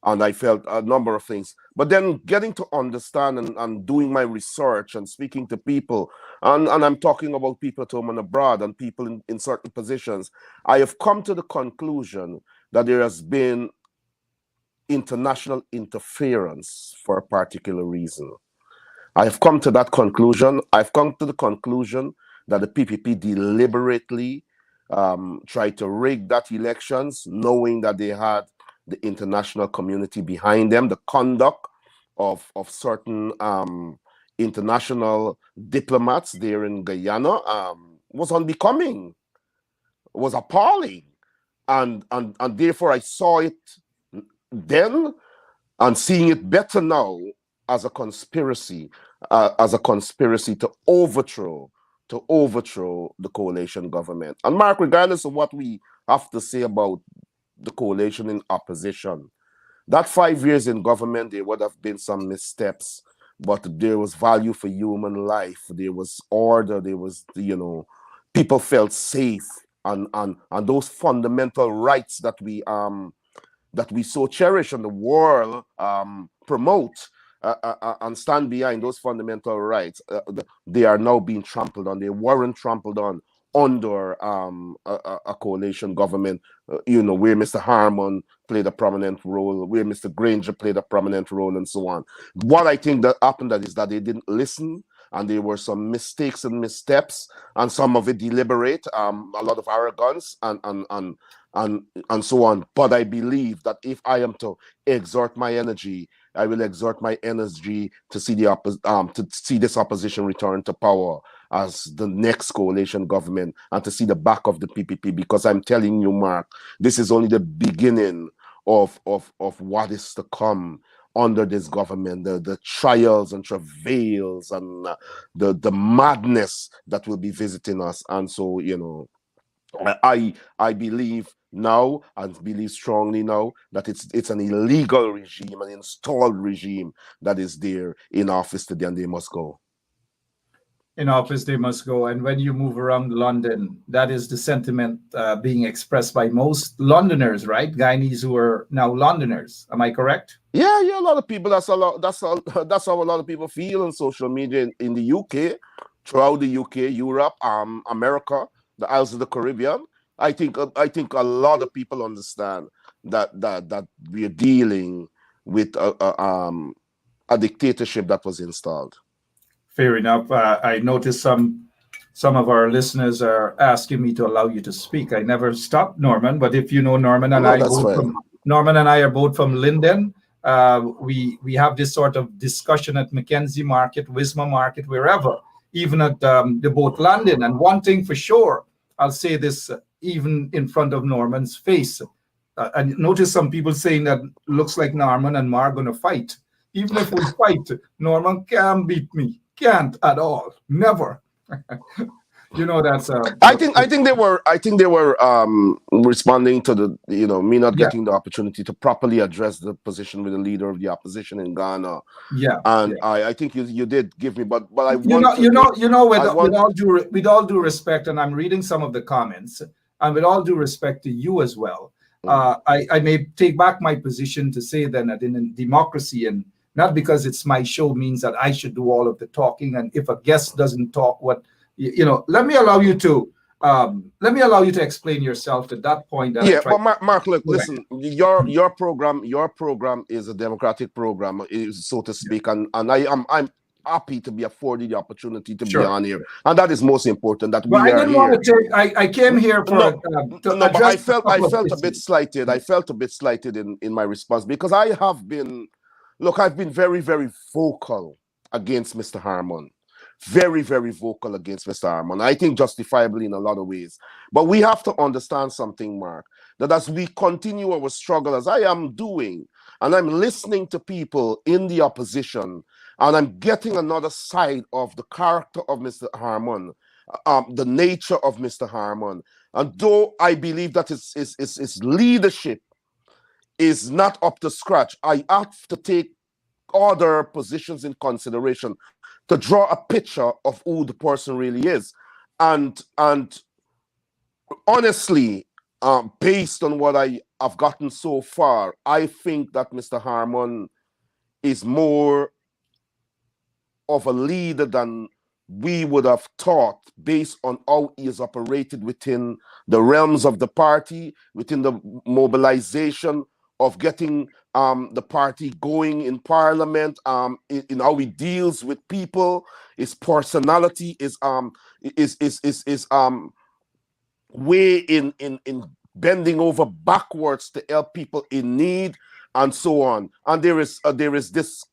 And I felt a number of things. But then getting to understand and doing my research and speaking to people, and I'm talking about people at home and abroad and people in certain positions, I have come to the conclusion that there has been international interference for a particular reason. I have come to that conclusion. I've come to the conclusion that the PPP deliberately tried to rig that elections, knowing that they had the international community behind them. The conduct of certain international diplomats there in Guyana was unbecoming, was appalling. And therefore I saw it then and seeing it better now as a conspiracy to overthrow the coalition government. And Mark, regardless of what we have to say about the coalition in opposition, that 5 years in government, there would have been some missteps, but there was value for human life. There was order. There was, people felt safe, and those fundamental rights that we so cherish and the world promote and stand behind, those fundamental rights, they are now being trampled on. They weren't trampled on under a coalition government, where Mr. Harmon played a prominent role, where Mr. Granger played a prominent role, and so on. What I think that happened is that they didn't listen, and there were some mistakes and missteps, and some of it deliberate, a lot of arrogance, and so on. But I believe that if I am to exert my energy, I will exert my energy to see this opposition return to power as the next coalition government, and to see the back of the PPP, because I'm telling you, Mark, this is only the beginning of what is to come under this government, the trials and travails and the madness that will be visiting us. And so, I believe now, and believe strongly now, that it's an illegal regime, an installed regime that is there in office today, and they must go. In office, they must go. And when you move around London, that is the sentiment being expressed by most Londoners, right? Guyanese who are now Londoners. Am I correct? Yeah. A lot of people. That's how a lot of people feel on social media in the UK, throughout the UK, Europe, America, the Isles of the Caribbean. I think a lot of people understand that we are dealing with a dictatorship that was installed. Fair enough. I noticed some of our listeners are asking me to allow you to speak. I never stopped, Norman, but if you know Norman and Norman and I are both from Linden. We have this sort of discussion at Mackenzie Market, Wisma Market, wherever, even at the boat landing. And one thing for sure, I'll say this even in front of Norman's face. I noticed some people saying that looks like Norman and Mar are going to fight. Even if we fight, Norman can't beat me. Can't at all. Never. That's. I think they were responding to the me not getting the opportunity to properly address the position with the leader of the opposition in Ghana. Yeah. And yeah. I think you did give me, but I with all due respect, and I'm reading some of the comments, and with all due respect to you as well, I may take back my position to say then that in a democracy, and not because it's my show means that I should do all of the talking, and if a guest doesn't talk, what let me allow you to explain yourself to that point that I Yeah, tried. but Mark, look, Go ahead. listen. Your program is a democratic program, so to speak, and I'm happy to be afforded the opportunity to be Sure. on here, and that is most important that But we I are didn't here. want to take. I came here for No, to no, but address I felt couple of a bit issues. slighted. I felt a bit slighted in my response because I have been, look, I've been very, very vocal against Mr. Harmon. Very, very vocal against Mr. Harmon. I think justifiably in a lot of ways. But we have to understand something, Mark, that as we continue our struggle, as I am doing, and I'm listening to people in the opposition, and I'm getting another side of the character of Mr. Harmon, the nature of Mr. Harmon. And though I believe that his leadership is not up to scratch, I have to take other positions in consideration to draw a picture of who the person really is. And honestly, based on what I have gotten so far, I think that Mr. Harmon is more of a leader than we would have thought based on how he is operated within the realms of the party, within the mobilization of getting the party going in parliament, in how he deals with people, his personality is way in bending over backwards to help people in need and so on. And there is this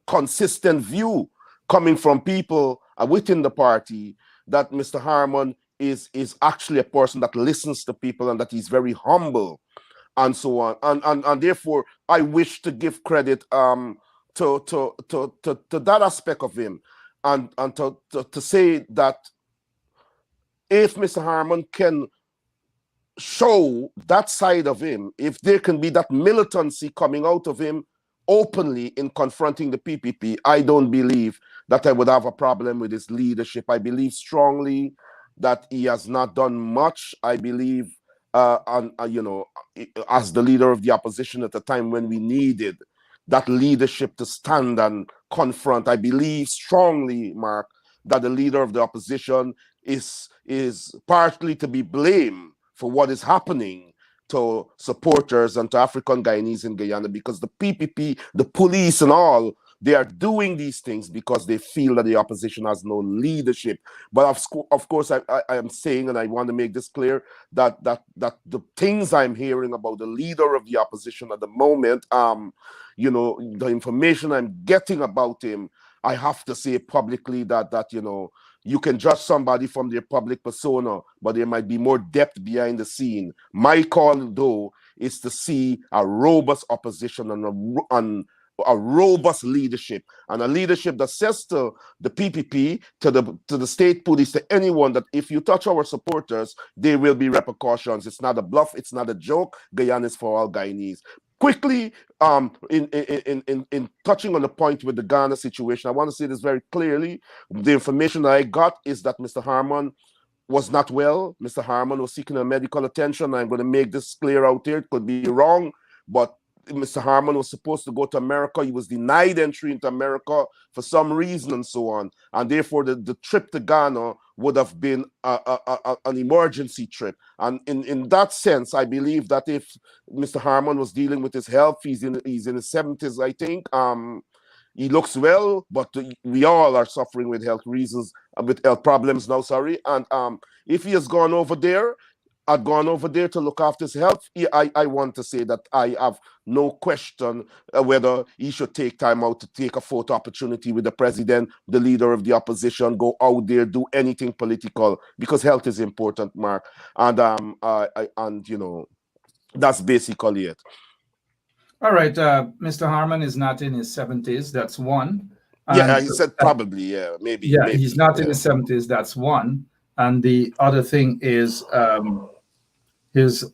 consistent view coming from people within the party that Mr. Harmon is actually a person that listens to people and that he's very humble and so on. And therefore, I wish to give credit to that aspect of him and to say that if Mr. Harmon can show that side of him, if there can be that militancy coming out of him openly in confronting the PPP, I don't believe that I would have a problem with his leadership. I believe strongly that he has not done much. I believe, as the leader of the opposition at the time when we needed that leadership to stand and confront, I believe strongly, Mark, that the leader of the opposition is partly to be blamed for what is happening to supporters and to African Guyanese in Guyana, because the PPP, the police and all, they are doing these things because they feel that the opposition has no leadership. But of course, I am saying, and I want to make this clear, that the things I'm hearing about the leader of the opposition at the moment, the information I'm getting about him, I have to say publicly that you can judge somebody from their public persona, but there might be more depth behind the scene. My call, though, is to see a robust opposition and a robust leadership, and a leadership that says to the PPP, to the state police, to anyone, that if you touch our supporters, there will be repercussions. It's not a bluff. It's not a joke. Guyana is for all Guyanese. Quickly, in touching on the point with the Ghana situation, I want to say this very clearly. The information that I got is that Mr. Harmon was not well. Mr. Harmon was seeking a medical attention. I'm going to make this clear out here. It could be wrong, but Mr. Harmon was supposed to go to America. He was denied entry into America for some reason and so on. And therefore, the trip to Ghana would have been an emergency trip. And in that sense, I believe that if Mr. Harmon was dealing with his health, he's in his 70s, I think. He looks well, but we all are suffering with health reasons, with health problems now, sorry. And if he has gone over there, I'd gone over there to look after his health, I want to say that I have no question whether he should take time out to take a photo opportunity with the president, the leader of the opposition, go out there, do anything political, because health is important, Mark. And that's basically it. All right, Mr. Harmon is not in his 70s. That's one. Yeah, he said probably, yeah, maybe. Yeah, maybe, he's not in his 70s. That's one. And the other thing is his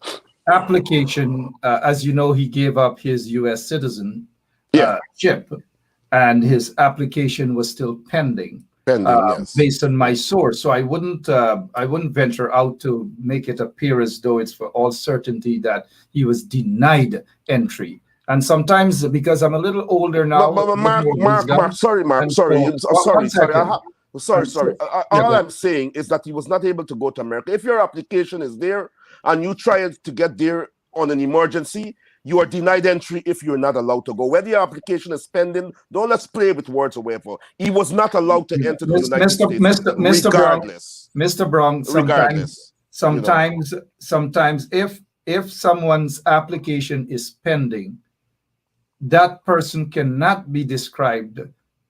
application, as you know, he gave up his U.S. citizenship, and his application was still pending. Yes. Based on my source. So I wouldn't venture out to make it appear as though it's for all certainty that he was denied entry. And sometimes, because I'm a little older now, Mark, sorry. sorry. Yeah, All but I'm saying is that he was not able to go to America. If your application is there and you try to get there on an emergency, you are denied entry if you're not allowed to go. Whether your application is pending, don't let's play with words or whatever. He was not allowed to enter the United States, Mr. Brown, regardless. Mr. Brown, Regardless, you know. sometimes if someone's application is pending, that person cannot be described,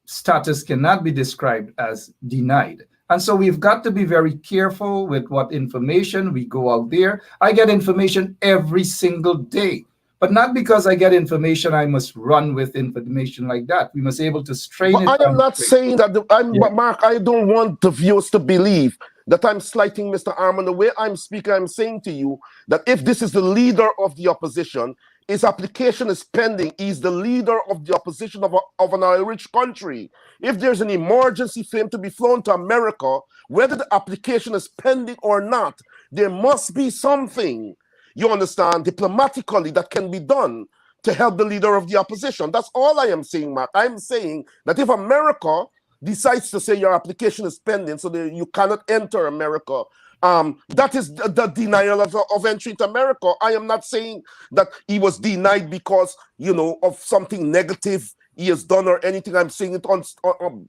status cannot be described as denied. And so we've got to be very careful with what information we go out there. I get information every single day, but not because I get information, I must run with information like that. We must be able to strain But it. I am not saying that, but Mark, I don't want the viewers to believe that I'm slighting Mr. Armand. The way I'm speaking, I'm saying to you that if this is the leader of the opposition, his application is pending. He's the leader of the opposition of an oil-rich country. If there's an emergency for him to be flown to America, whether the application is pending or not, there must be something, you understand, diplomatically that can be done to help the leader of the opposition. That's all I am saying, Mark. I'm saying that if America decides to say your application is pending so that you cannot enter America, that is the denial of entry into America. I am not saying that he was denied because, you know, of something negative he has done or anything. I'm saying it on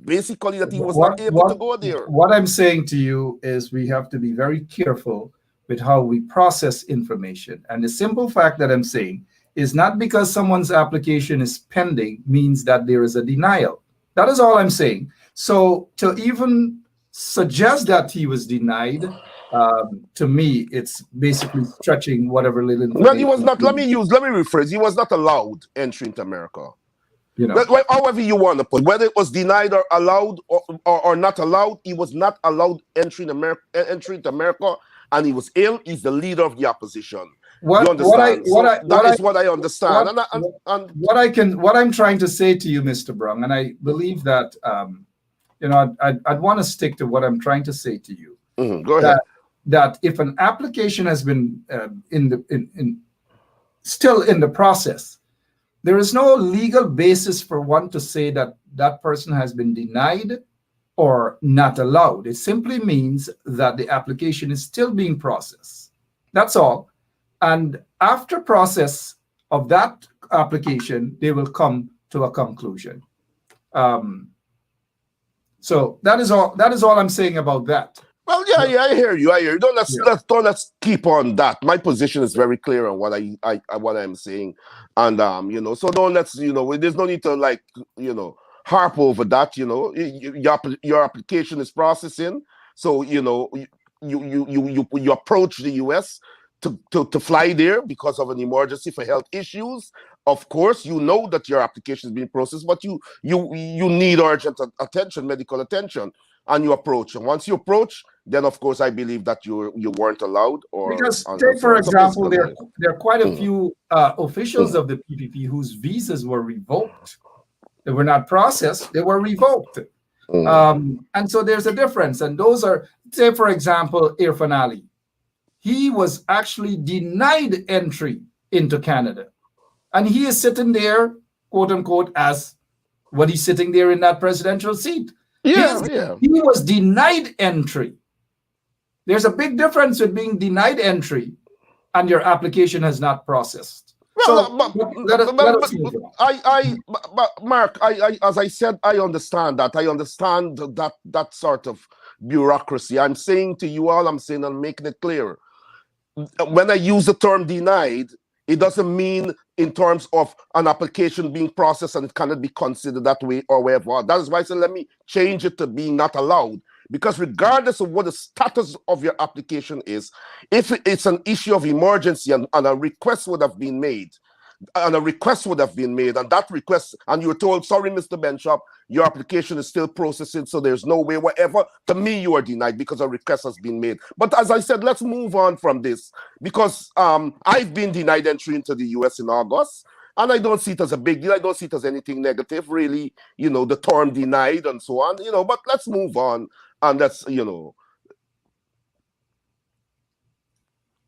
basically that he was not able to go there. What I'm saying to you is we have to be very careful with how we process information. And the simple fact that I'm saying is not because someone's application is pending means that there is a denial. That is all I'm saying. So to even suggest that he was denied, to me, it's basically stretching whatever little information. Well, he was not, let me rephrase, he was not allowed entry into America. You know, however you want to put, whether it was denied or allowed or not allowed, he was not allowed entry into America, and he was ill. He's the leader of the opposition. You understand? That is what I understand. What I'm trying to say to you, Mr. Brown, and I believe that I'd want to stick to what I'm trying to say to you. Go ahead. That if an application has been still in the process, there is no legal basis for one to say that that person has been denied or not allowed. It simply means that the application is still being processed. That's all. And after process of that application, they will come to a conclusion. So that is all I'm saying about that. Well, yeah, I hear you. Don't let's keep on that. My position is very clear on what I'm saying, and so don't let's there's no need to harp over that. Your application is processing, so you approach the U.S. to fly there because of an emergency for health issues. Of course, you know that your application is being processed, but you need urgent attention, medical attention, and you approach. And once you approach, then of course I believe that you weren't allowed. Because take for example, there are quite a few officials of the PPP whose visas were revoked. They were not processed; they were revoked. And so there's a difference. And those are, say for example, Irfan Ali. He was actually denied entry into Canada. And he is sitting there, quote unquote, as what he's sitting there in that presidential seat. He was denied entry. There's a big difference with being denied entry and your application has not processed. Well, Mark, as I said, I understand that. I understand that sort of bureaucracy. I'm saying to you all, I'm making it clear. When I use the term denied, it doesn't mean in terms of an application being processed and it cannot be considered that way or whatever. That is why I said, let me change it to being not allowed. Because regardless of what the status of your application is, if it's an issue of emergency and a request would have been made, and that request, and you were told, sorry, Mr. Benchop, your application is still processing, so there's no way, whatever, to me, you are denied because a request has been made. But as I said, let's move on from this, because I've been denied entry into the US in August, and I don't see it as a big deal. I don't see it as anything negative, really, the term denied and so on, but let's move on, and let's,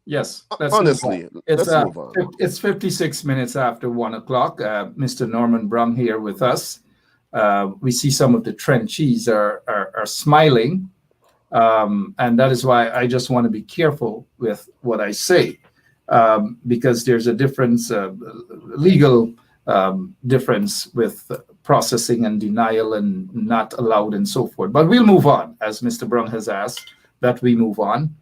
Yes, honestly, let's move on. It's 56 minutes after 1 o'clock. Mr. Norman Brung here with us. We see some of the trenchees are are smiling, and that is why I just want to be careful with what I say, because there's a difference, legal difference with processing and denial and not allowed and so forth. But we'll move on, as Mr. Brung has asked that we move on.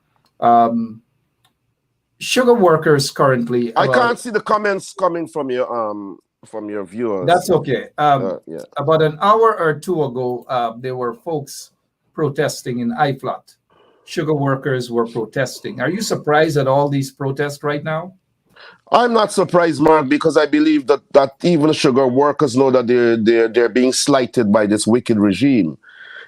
Sugar workers currently. I can't see the comments coming from your viewers. That's okay. Yeah. About an hour or two ago, there were folks protesting in IFLOT. Sugar workers were protesting. Are you surprised at all these protests right now? I'm not surprised, Mark, because I believe that even sugar workers know that they're being slighted by this wicked regime.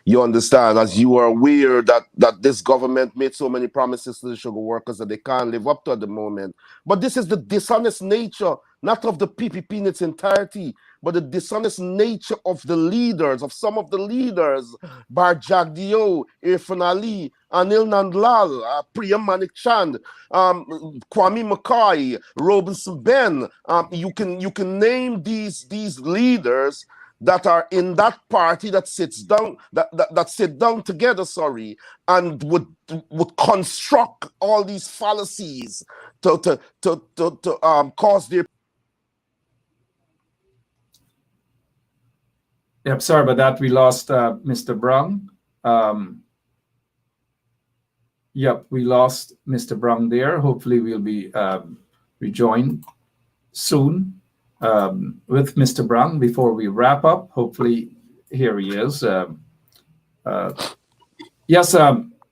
You understand, as you are aware that this government made so many promises to the sugar workers that they can't live up to at the moment. But this is the dishonest nature, not of the PPP in its entirety, but the dishonest nature of the leaders, of some of the leaders, Bar Jagdio, Irfan Ali, Anil Nandlal, Priya Manik Chand, Kwame Mackay, Robinson Ben. You can name these leaders that are in that party that sits down, that sit down together, and would construct all these fallacies to cause their. Yep, sorry about that. We lost Mr. Brung. Yep, we lost Mr. Brung there. Hopefully we'll be rejoined soon with Mr. Brung before we wrap up. Hopefully, here he is. Yes,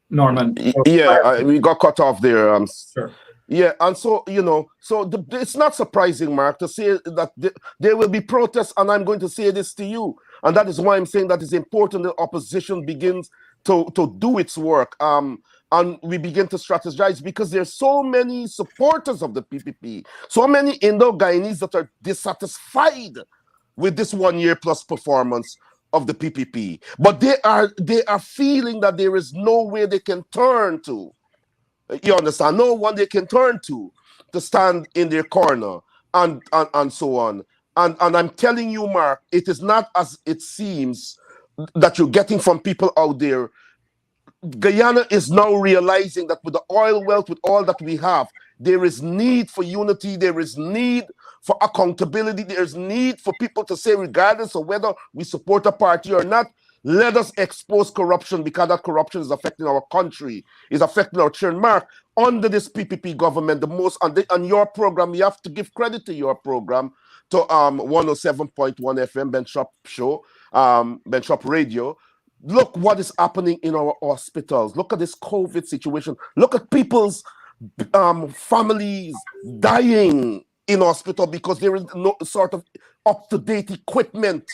Norman. Yeah, we got cut off there. Sure. Yeah, and so, it's not surprising, Mark, to say that there will be protests, and I'm going to say this to you, and that is why I'm saying that it's important that opposition begins to do its work, and we begin to strategize, because there's so many supporters of the PPP, so many Indo-Guyanese that are dissatisfied with this 1 year plus performance of the PPP, but they are feeling that there is nowhere they can turn to. You understand? No one they can turn to stand in their corner, and so on. And I'm telling you, Mark, it is not as it seems that you're getting from people out there. Guyana is now realizing that with the oil wealth, with all that we have, there is need for unity, there is need for accountability, there's need for people to say, regardless of whether we support a party or not, let us expose corruption, because that corruption is affecting our country, is affecting our children. Mark, under this PPP government, on your program, you have to give credit to your program, to 107.1 FM Benchop Show, Benchop Radio. Look what is happening in our hospitals. Look at this COVID situation. Look at people's families dying in hospital because there is no sort of up-to-date equipment,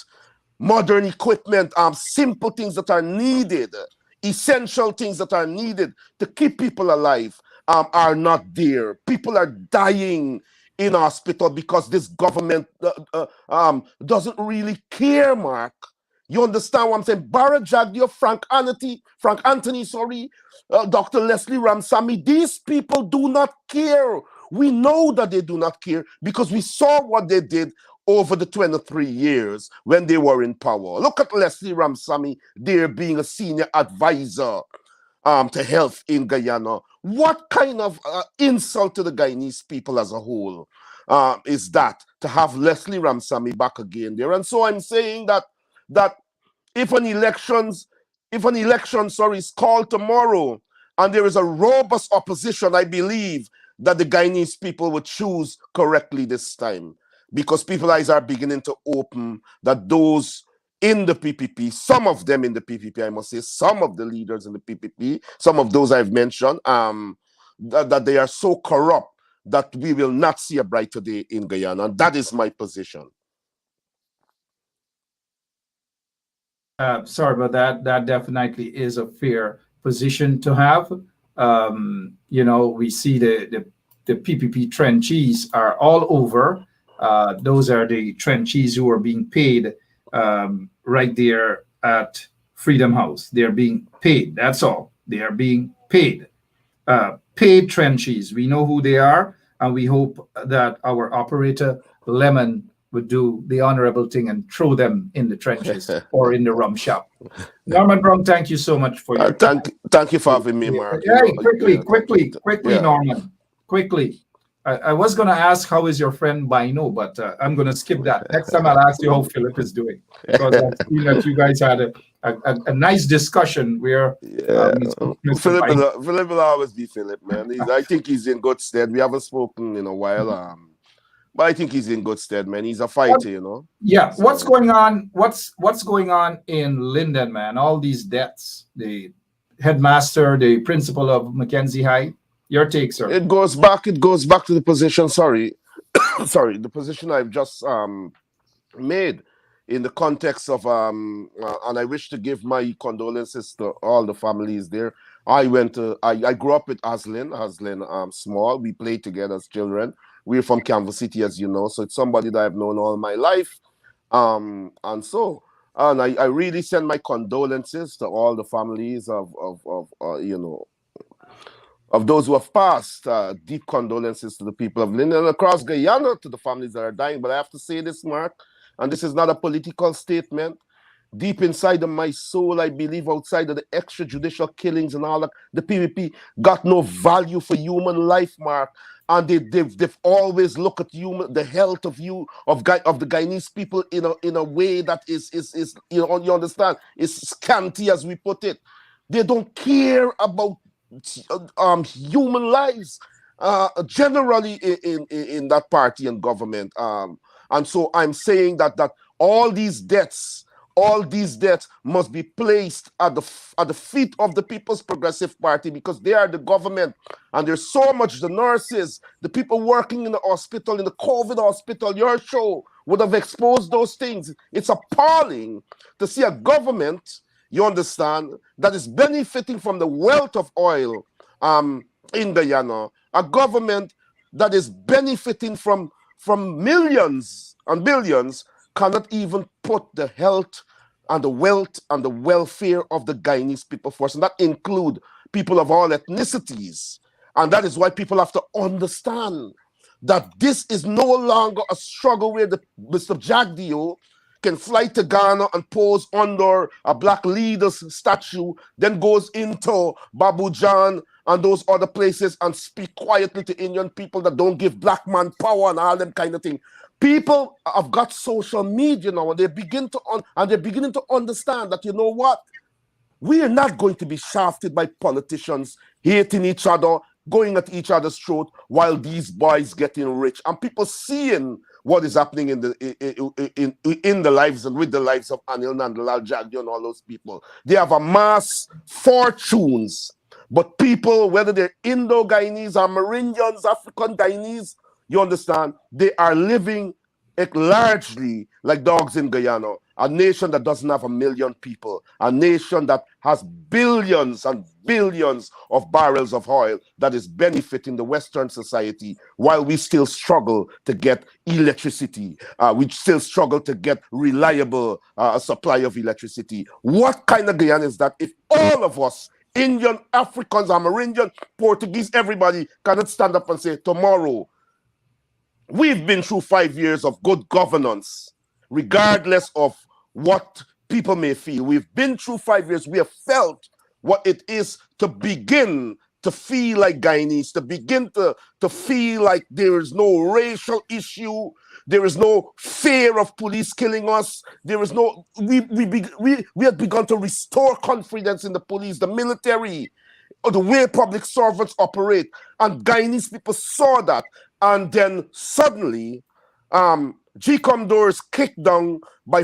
modern equipment, simple things that are needed, essential things that are needed to keep people alive are not there. People are dying in hospital because this government doesn't really care, Mark. You understand what I'm saying? Barra Jagdio, Frank Anthony, Dr. Leslie Ramsamy, these people do not care. We know that they do not care because we saw what they did over the 23 years when they were in power. Look at Leslie Ramsamy there being a senior advisor to health in Guyana. What kind of insult to the Guyanese people as a whole is that, to have Leslie Ramsamy back again there? And so I'm saying that if an election is called tomorrow and there is a robust opposition, I believe that the Guyanese people would choose correctly this time, because people's eyes are beginning to open that those in the PPP, some of them in the PPP, I must say, some of the leaders in the PPP, some of those I've mentioned, that they are so corrupt that we will not see a brighter day in Guyana. And that is my position. Sorry about that. That definitely is a fair position to have. We see the PPP trenchees are all over. Those are the trenchees who are being paid right there at Freedom House. They're being paid. That's all. They are being paid. Paid trenchees. We know who they are, and we hope that our operator Lemon would do the honorable thing and throw them in the trenches or in the rum shop. Norman Brown, thank you so much for your time. Thank you for having me, Mark. Hey, quickly, Yeah. Norman, quickly. I was going to ask how is your friend Bino, but I'm going to skip that. Next time I'll ask you how Philip is doing, because I've seen that you guys had a nice discussion where Philip will always be Philip, man. I think he's in good stead. We haven't spoken in a while, but I think he's in good stead, man. He's a fighter, you know. Yeah. So, what's going on? What's going on in Linden, man? All these deaths. The headmaster, the principal of Mackenzie High. Your take, sir. It goes back to the position. Sorry, the position I've just made in the context of and I wish to give my condolences to all the families there. I grew up with Aslin Small. We played together as children. We're from Kansas City, as you know, so it's somebody that I've known all my life. And I really send my condolences to all the families of those who have passed. Deep condolences to the people of Linden and across Guyana, to the families that are dying. But I have to say this, Mark, and this is not a political statement. Deep inside of my soul, I believe outside of the extrajudicial killings and all that, the PVP got no value for human life, Mark. And they've always looked at the health of the Guyanese people in a way that is you understand, is scanty, as we put it. They don't care about human lives generally in that party and government, and so I'm saying that all these deaths must be placed at the feet of the People's Progressive Party, because they are the government, and there's so much, the nurses, the people working in the hospital, in the COVID hospital. Your show would have exposed those things. It's appalling to see a government, you understand, that is benefiting from the wealth of oil in Guyana, a government that is benefiting from millions and billions, cannot even put the health and the wealth and the welfare of the Guyanese people first, and that include people of all ethnicities. And that is why people have to understand that this is no longer a struggle where Mr. Jagdeo can fly to Ghana and pose under a black leader's statue, then goes into Babu Jan and those other places and speak quietly to Indian people that don't give black man power and all them kind of thing. People have got social media now, and they're beginning to understand that, you know what, we are not going to be shafted by politicians hating each other, going at each other's throat while these boys getting rich, and people seeing what is happening in the lives and with the lives of Anil Nandalal Jagdeo and all those people. They have amassed fortunes, but people, whether they're Indo-Guyanese, Amerindians, African Guyanese, you understand, they are living largely like dogs in Guyana, a nation that doesn't have 1 million people, a nation that has billions and billions of barrels of oil that is benefiting the Western society, while we still struggle to get electricity. We still struggle to get reliable supply of electricity. What kind of Guyana is that if all of us, Indian, Africans, Amerindian, Portuguese, everybody, cannot stand up and say, tomorrow, we've been through 5 years of good governance, regardless of what people may feel. We've been through 5 years. We have felt what it is to begin to feel like Guyanese, to begin to feel like there is no racial issue, there is no fear of police killing us, there is no, we have begun to restore confidence in the police, the military, or the way public servants operate. And Guyanese people saw that. And then suddenly, GCOMDOR is kicked down by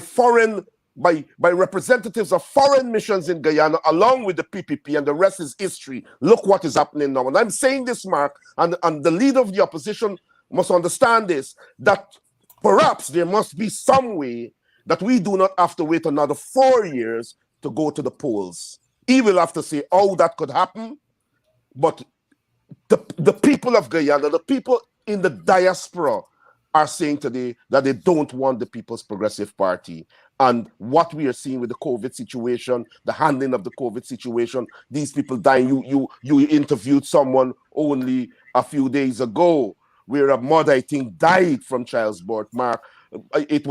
representatives of foreign missions in Guyana, along with the PPP, and the rest is history. Look what is happening now. And I'm saying this, Mark, and the leader of the opposition must understand this, that perhaps there must be some way that we do not have to wait another 4 years to go to the polls. He will have to say how that could happen, but the people of Guyana, the people in the diaspora, are saying today that they don't want the People's Progressive Party. And what we are seeing with the COVID situation, the handling of the COVID situation, these people dying. You interviewed someone only a few days ago where a mother, I think, died from childbirth, Mark. it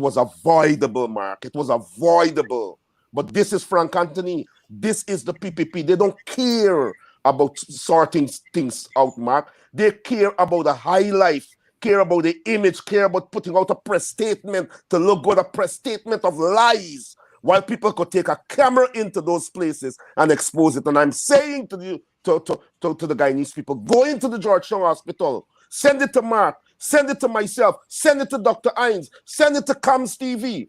was avoidable, Mark. It was avoidable. But this is Frank Anthony. This is the PPP. They don't care about sorting things out, Mark. They care about the high life, care about the image, care about putting out a press statement to look good, a press statement of lies, while people could take a camera into those places and expose it. And I'm saying to you, to the Guyanese people, go into the Georgetown Hospital, send it to Mark, send it to myself, send it to Dr. Hines, send it to Cams TV.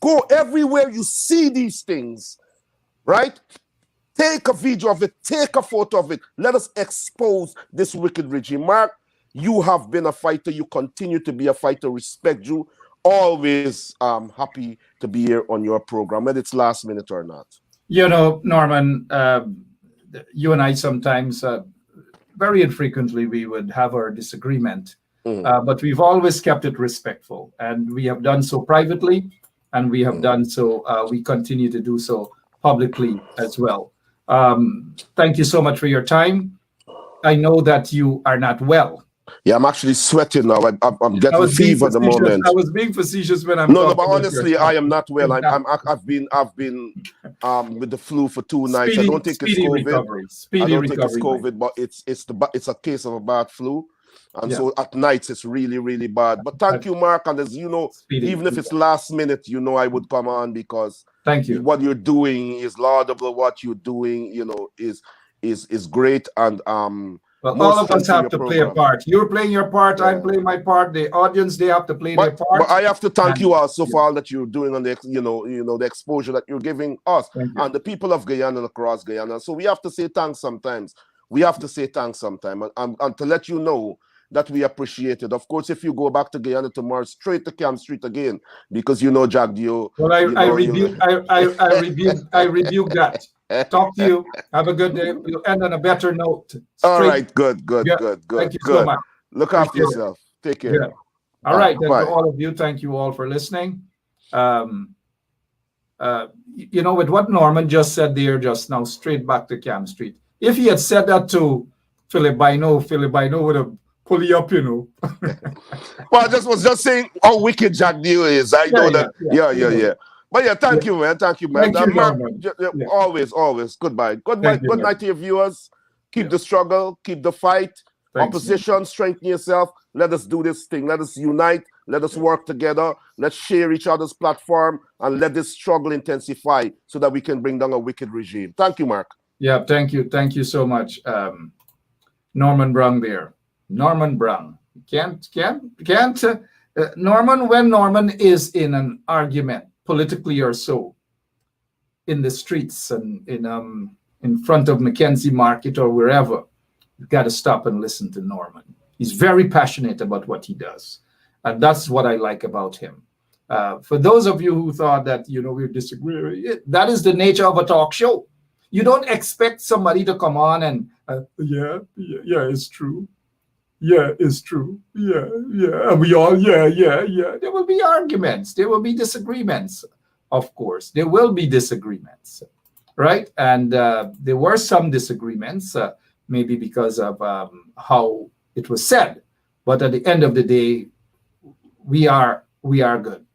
Go everywhere you see these things, right? Take a video of it, take a photo of it. Let us expose this wicked regime. Mark, you have been a fighter. You continue to be a fighter. Respect you. Always happy to be here on your program, whether it's last minute or not. You know, Norman, you and I sometimes, very infrequently, we would have our disagreement, but we've always kept it respectful, and we have done so privately, and we have done so, we continue to do so publicly as well. Thank you so much for your time. I know that you are not well. Yeah, I'm actually sweating now. I'm getting fever at the moment. I was being facetious when I'm no, but honestly, I am not well. I've been with the flu for 2 nights. I don't think it's COVID. I don't think it's COVID, but it's a case of a bad flu. And so at nights it's really, really bad. But thank you, Mark. And as you know, even if it's last minute, you know I would come on because thank you. What you're doing is laudable. What you're doing, you know, is great. And well, all of us have to play a part. You're playing your part. I'm playing my part. The audience, they have to play their part. But I have to thank you also for all that you're doing on the, you know, the exposure that you're giving us and the people of Guyana and across Guyana. So we have to say thanks sometimes. We have to say thanks sometimes, and to let you know that we appreciate it. Of course, if you go back to Guyana tomorrow, straight to Camp Street again, because you know Jagdio. Well, I rebuke that. Talk to you. Have a good day. We'll end on a better note. All right, good. Thank you so much. Look after yourself. Take care. Yeah. All right, then to all of you, thank you all for listening. You know, with what Norman just said there just now, straight back to Camp Street. If he had said that to Philip Bino would have pulled you up, you know. Well, I was just saying how wicked Jagdio is. I know that. Yeah. But yeah, thank you, man. Thank you, man. Always. Goodbye. Good night to your viewers. Keep the struggle. Keep the fight. Thanks, opposition, man. Strengthen yourself. Let us do this thing. Let us unite. Let us work together. Let's share each other's platform and let this struggle intensify so that we can bring down a wicked regime. Thank you, Mark. Yeah, thank you. Thank you so much. Norman Brung there. Norman Brung. Can't Norman, when Norman is in an argument, politically or so, in the streets and in front of Mackenzie Market or wherever, you got to stop and listen to Norman. He's very passionate about what he does, and that's what I like about him. For those of you who thought that, you know, we disagree, that is the nature of a talk show. You don't expect somebody to come on and yeah, it's true. Yeah, it's true. Yeah. And we all, yeah. There will be arguments. There will be disagreements. Of course, there will be disagreements, right? And there were some disagreements, maybe because of how it was said. But at the end of the day, we are good.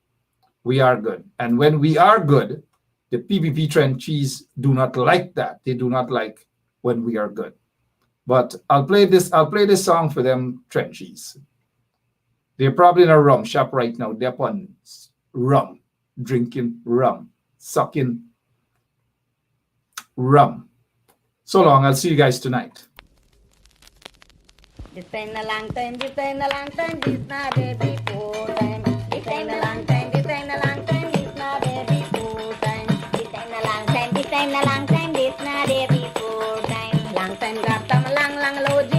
We are good. And when we are good, the PPP trenchies do not like that. They do not like when we are good. But I'll play this song for them trenchies. They're probably in a rum shop right now. They're on rum, drinking rum, sucking rum. So long. I'll see you guys tonight. It's been a long time, this not baby full time. It's been a long time, this not baby full time. It's been a long time, this not baby full time. Long time got some long load.